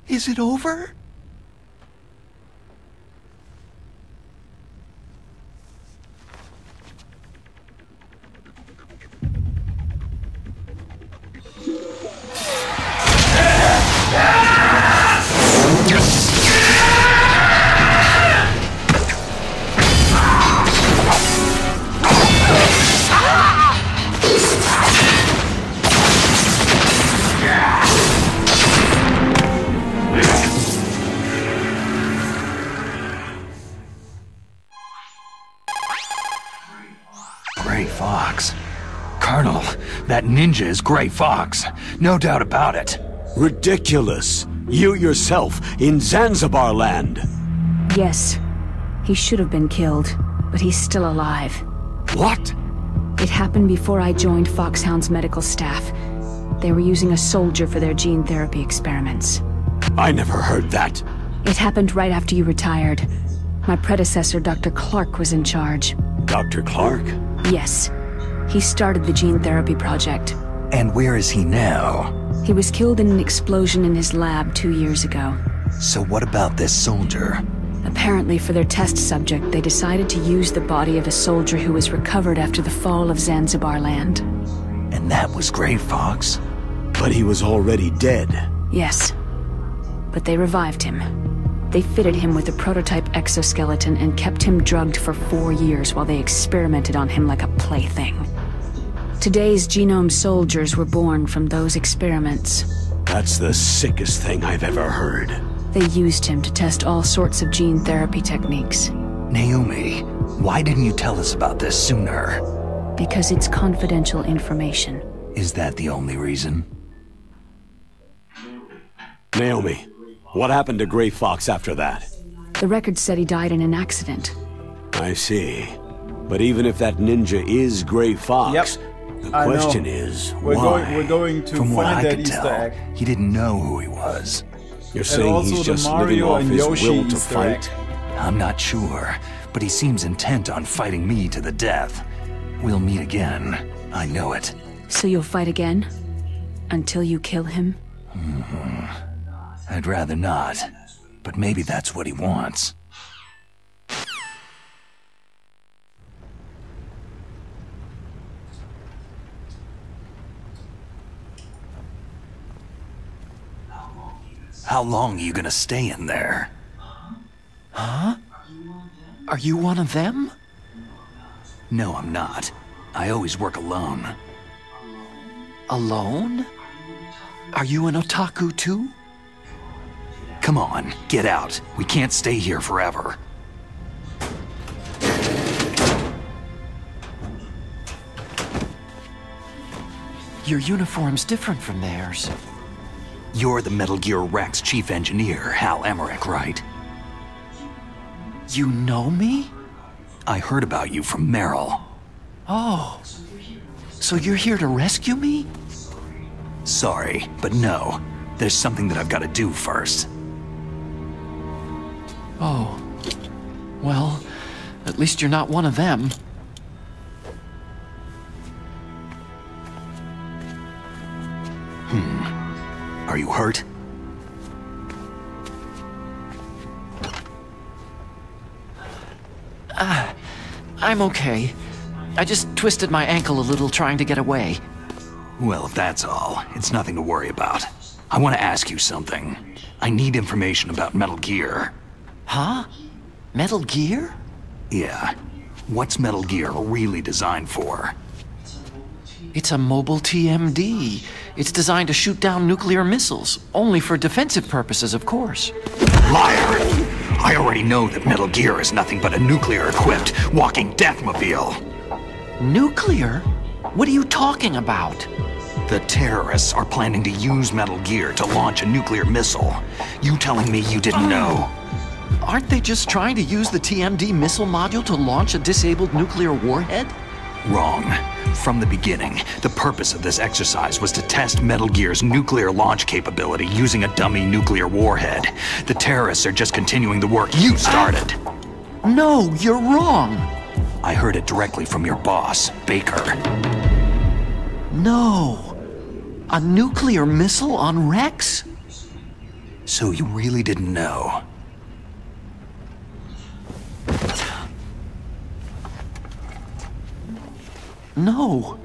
Is it over? That ninja is Grey Fox. No doubt about it. Ridiculous. You yourself in Zanzibar land. Yes. He should have been killed, but he's still alive. What? It happened before I joined Foxhound's medical staff. They were using a soldier for their gene therapy experiments. I never heard that. It happened right after you retired. My predecessor, Dr. Clark, was in charge. Dr. Clark? Yes. He started the gene therapy project. And where is he now? He was killed in an explosion in his lab 2 years ago. So what about this soldier? Apparently, for their test subject, they decided to use the body of a soldier who was recovered after the fall of Zanzibar land. And that was Grey Fox? But he was already dead. Yes. But they revived him. They fitted him with a prototype exoskeleton and kept him drugged for 4 years while they experimented on him like a plaything. Today's genome soldiers were born from those experiments. That's the sickest thing I've ever heard. They used him to test all sorts of gene therapy techniques. Naomi, why didn't you tell us about this sooner? Because it's confidential information. Is that the only reason? Naomi, what happened to Grey Fox after that? The record said he died in an accident. I see. But even if that ninja is Grey Fox, the question is, why? We're going to From what I find that could Easter tell, egg. he didn't know who he was. You're saying he's just living off his will to fight? I'm not sure, but he seems intent on fighting me to the death. We'll meet again. I know it. So you'll fight again? Until you kill him? I'd rather not, but maybe that's what he wants. How long are you gonna stay in there? Huh? Are you one of them? No, I'm not. I always work alone. Alone? Are you an otaku too? Come on, get out. We can't stay here forever. Your uniform's different from theirs. You're the Metal Gear Rex chief engineer, Hal Emmerich, right? You know me? I heard about you from Meryl. Oh. So you're here to rescue me? Sorry, but no. There's something that I've got to do first. Oh. Well, at least you're not one of them. Are you hurt? I'm okay. I just twisted my ankle a little trying to get away. Well, if that's all, it's nothing to worry about. I want to ask you something. I need information about Metal Gear. Huh? Metal Gear? Yeah. What's Metal Gear really designed for? It's a mobile TMD. It's designed to shoot down nuclear missiles, only for defensive purposes, of course. Liar! I already know that Metal Gear is nothing but a nuclear-equipped walking deathmobile. Nuclear? What are you talking about? The terrorists are planning to use Metal Gear to launch a nuclear missile. You telling me you didn't know? Aren't they just trying to use the TMD missile module to launch a disabled nuclear warhead? Wrong. From the beginning, the purpose of this exercise was to test Metal Gear's nuclear launch capability using a dummy nuclear warhead. The terrorists are just continuing the work you started. No, you're wrong. I heard it directly from your boss, Baker. No. A nuclear missile on Rex? So you really didn't know? No.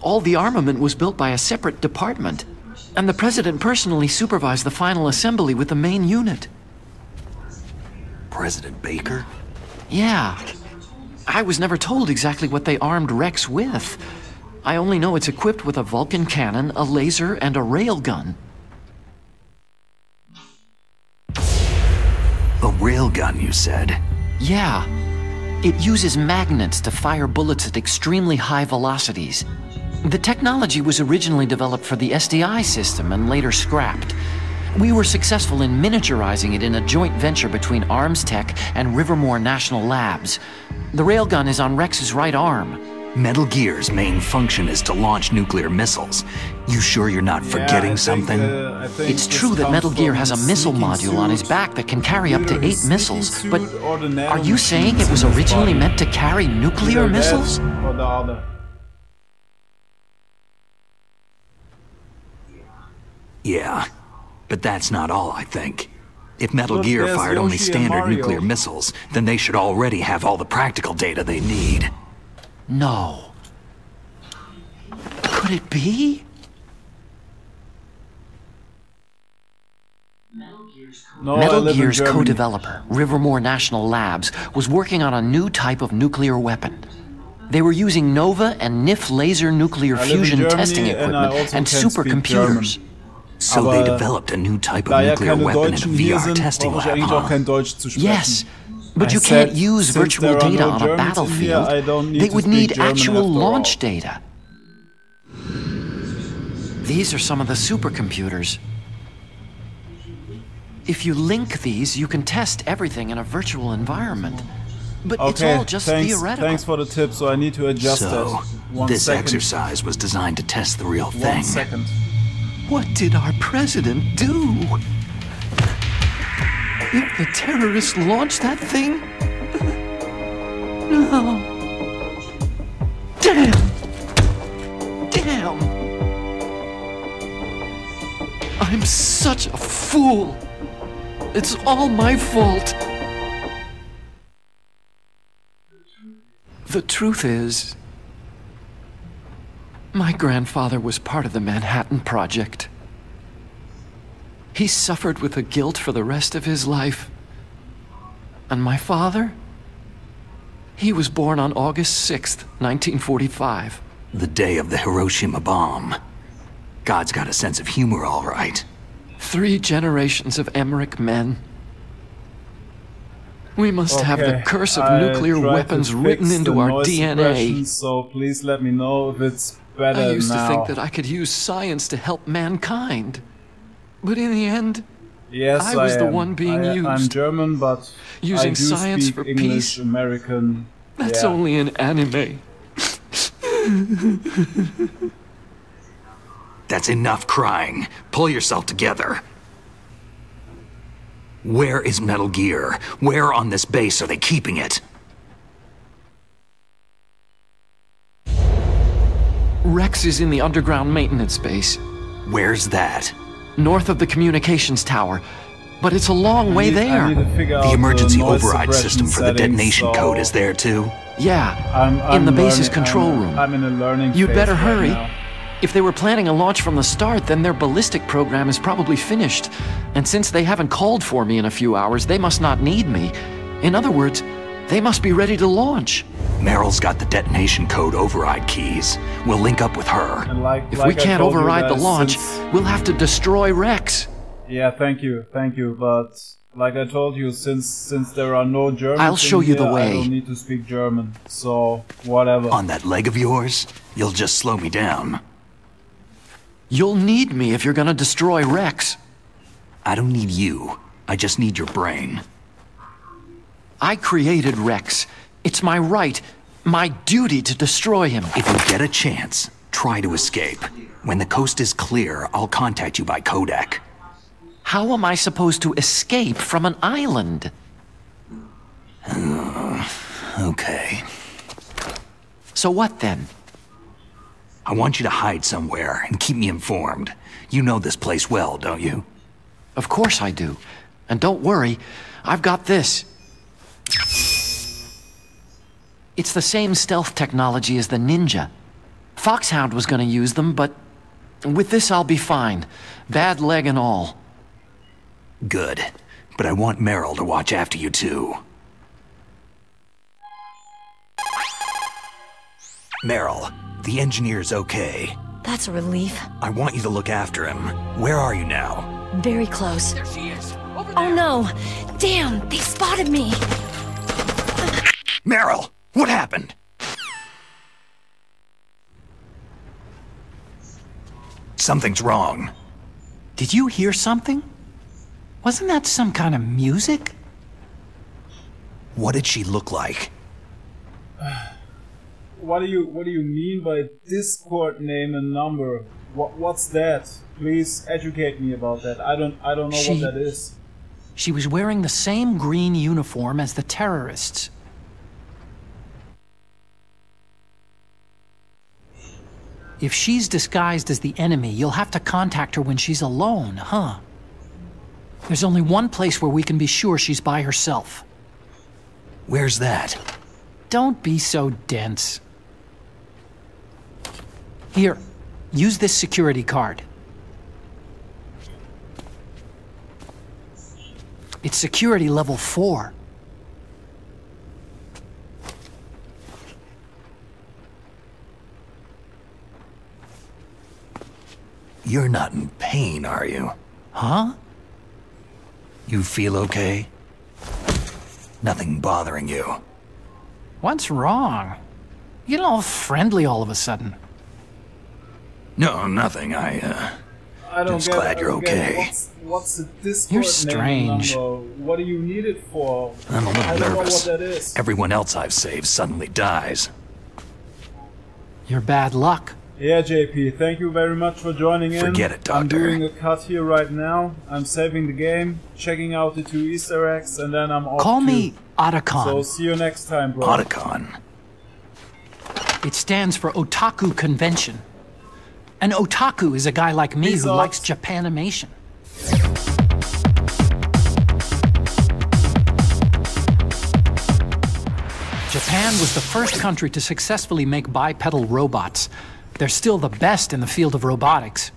All the armament was built by a separate department, and the President personally supervised the final assembly with the main unit. President Baker? Yeah. I was never told exactly what they armed Rex with. I only know it's equipped with a Vulcan cannon, a laser, and a railgun. A railgun, you said? Yeah. It uses magnets to fire bullets at extremely high velocities. The technology was originally developed for the SDI system and later scrapped. We were successful in miniaturizing it in a joint venture between Arms Tech and Rivermore National Labs. The railgun is on Rex's right arm. Metal Gear's main function is to launch nuclear missiles. You sure you're not forgetting something? It's true that Metal Gear has a missile module on his back that can carry up to 8 missiles, but are you saying it was originally meant to carry nuclear missiles? Or the other. Yeah, but that's not all, I think. If Metal Gear fired only standard nuclear missiles, then they should already have all the practical data they need. No. Could it be? No, Metal Gear's co-developer, Rivermore National Labs, was working on a new type of nuclear weapon. They were using Nova and NIF laser nuclear fusion testing equipment and supercomputers. So they developed a new type of nuclear weapon in a VR testing lab, huh? Yes, but you can't use virtual data on a battlefield. They would need actual launch data. These are some of the supercomputers. If you link these, you can test everything in a virtual environment. But it's all just theoretical. Thanks for the tip, so I need to adjust that. This exercise was designed to test the real thing. 1 second. What did our president do? If the terrorists launched that thing? No. Damn! Damn! I'm such a fool! It's all my fault! The truth is, my grandfather was part of the Manhattan Project. He suffered with the guilt for the rest of his life. And my father? He was born on August 6th, 1945. The day of the Hiroshima bomb. God's got a sense of humor, all right. 3 generations of Emmerich men. We must have the curse of nuclear weapons written into our DNA. So please let me know if it's better now. I used to think that I could use science to help mankind. But in the end, yes, I was the one being used. I'm German, but using I do science speak for English, peace. American. That's only an anime. That's enough crying. Pull yourself together. Where is Metal Gear? Where on this base are they keeping it? Rex is in the underground maintenance base. Where's that? North of the communications tower. But it's a long way there. The emergency override system for the detonation code is there too? Yeah, in the base's control room. I'm in a learning You'd phase better right hurry. now. If they were planning a launch from the start, then their ballistic program is probably finished. And since they haven't called for me in a few hours, they must not need me. In other words, they must be ready to launch. Meryl's got the detonation code override keys. We'll link up with her. And If we can't override the launch, we'll have to destroy Rex. Yeah, thank you. But like I told you, since there are no Germans, I'll show you the way. I don't need to speak German, so whatever. On that leg of yours, you'll just slow me down. You'll need me if you're gonna destroy Rex. I don't need you. I just need your brain. I created Rex. It's my right, my duty to destroy him. If you get a chance, try to escape. When the coast is clear, I'll contact you by codec. How am I supposed to escape from an island? Okay. So what then? I want you to hide somewhere and keep me informed. You know this place well, don't you? Of course I do. And don't worry, I've got this. It's the same stealth technology as the Ninja. Foxhound was gonna use them, but with this I'll be fine. Bad leg and all. Good. But I want Meryl to watch after you too. Meryl, the engineer's okay. That's a relief. I want you to look after him. Where are you now? Very close. There she is. Oh no! Damn, they spotted me! Meryl, what happened? Something's wrong. Did you hear something? Wasn't that some kind of music? What did she look like? What do you mean by Discord name and number? What's that? Please educate me about that. I don't know what that is. She was wearing the same green uniform as the terrorists. If she's disguised as the enemy, you'll have to contact her when she's alone, huh? There's only one place where we can be sure she's by herself. Where's that? Don't be so dense. Here, use this security card. It's security level 4. You're not in pain, are you? Huh? You feel okay? Nothing bothering you? What's wrong? You get all friendly all of a sudden. No, nothing. I don't just glad you're okay. What's the Discord You're name strange. number? What do you need it for? I'm a I little don't know nervous. what that is. Everyone else I've saved suddenly dies. You're bad luck. Yeah, JP, thank you very much for joining in. Forget it, I'm Doctor. doing a cut here right now. I'm saving the game, checking out the 2 Easter eggs, and then I'm off. Call too. me Otacon. So see you next time, bro. Otacon. It stands for Otaku Convention. An otaku is a guy like me Peace who out. likes Japanimation. Japan was the first country to successfully make bipedal robots. They're still the best in the field of robotics.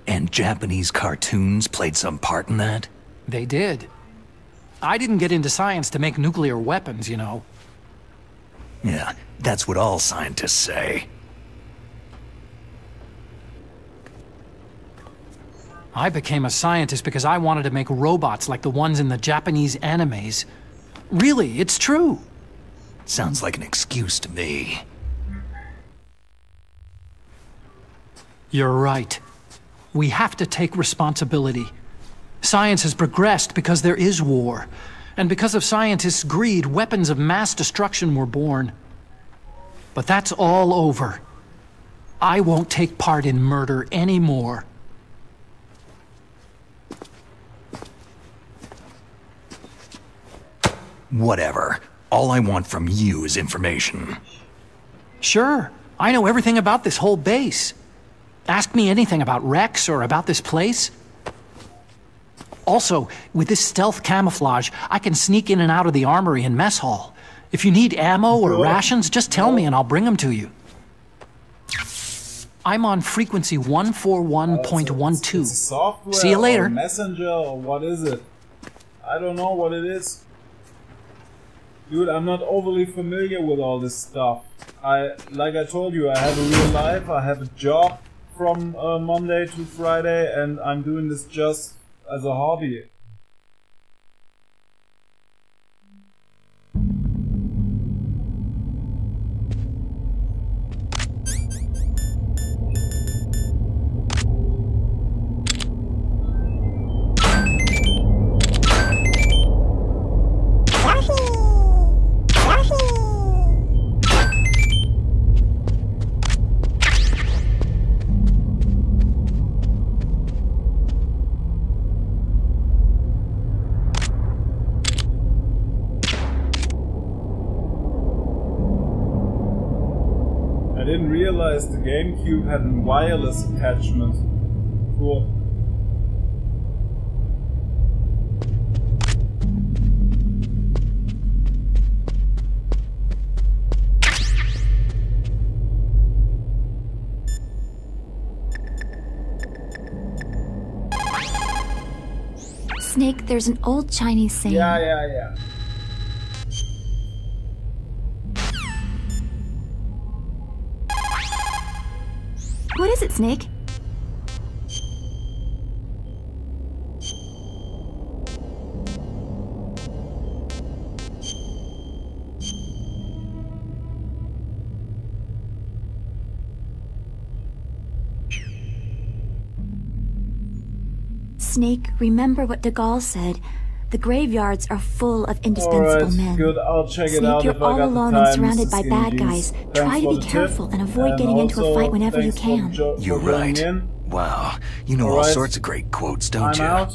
And Japanese cartoons played some part in that? They did. I didn't get into science to make nuclear weapons, you know. Yeah, that's what all scientists say. I became a scientist because I wanted to make robots like the ones in the Japanese animes. Really, it's true. Sounds like an excuse to me. You're right. We have to take responsibility. Science has progressed because there is war. And because of scientists' greed, weapons of mass destruction were born. But that's all over. I won't take part in murder anymore. Whatever. All I want from you is information. Sure. I know everything about this whole base. Ask me anything about Rex or about this place. Also, with this stealth camouflage, I can sneak in and out of the armory and mess hall. If you need ammo or rations, just tell me and I'll bring them to you. I'm on frequency 141.12. See you later. Or messenger or what is it? I don't know what it is. Dude, I'm not overly familiar with all this stuff. Like I told you, I have a real life, I have a job from Monday to Friday, and I'm doing this just as a hobby. I didn't realize the GameCube had a wireless attachment. Cool. Snake, there's an old Chinese saying. Yeah. What is it, Snake? Snake, remember what de Gaulle said. The graveyards are full of indispensable men. Good. I'll check it Snake, out you're if I all got alone the and time, surrounded Mr. by Skinny bad Jeans. guys. Thanks Try to for be the tip. careful and avoid getting into a also, fight whenever you thanks can. You're right. Wow, you know all sorts of great quotes, don't I'm you? out.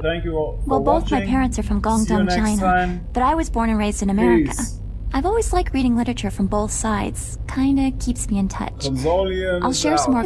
Thank you all for Well, both my watching. parents are from See you Guangdong, next China, time. but I was born and raised in America. Peace. I've always liked reading literature from both sides. Kinda keeps me in touch. Consolian I'll is share some out. more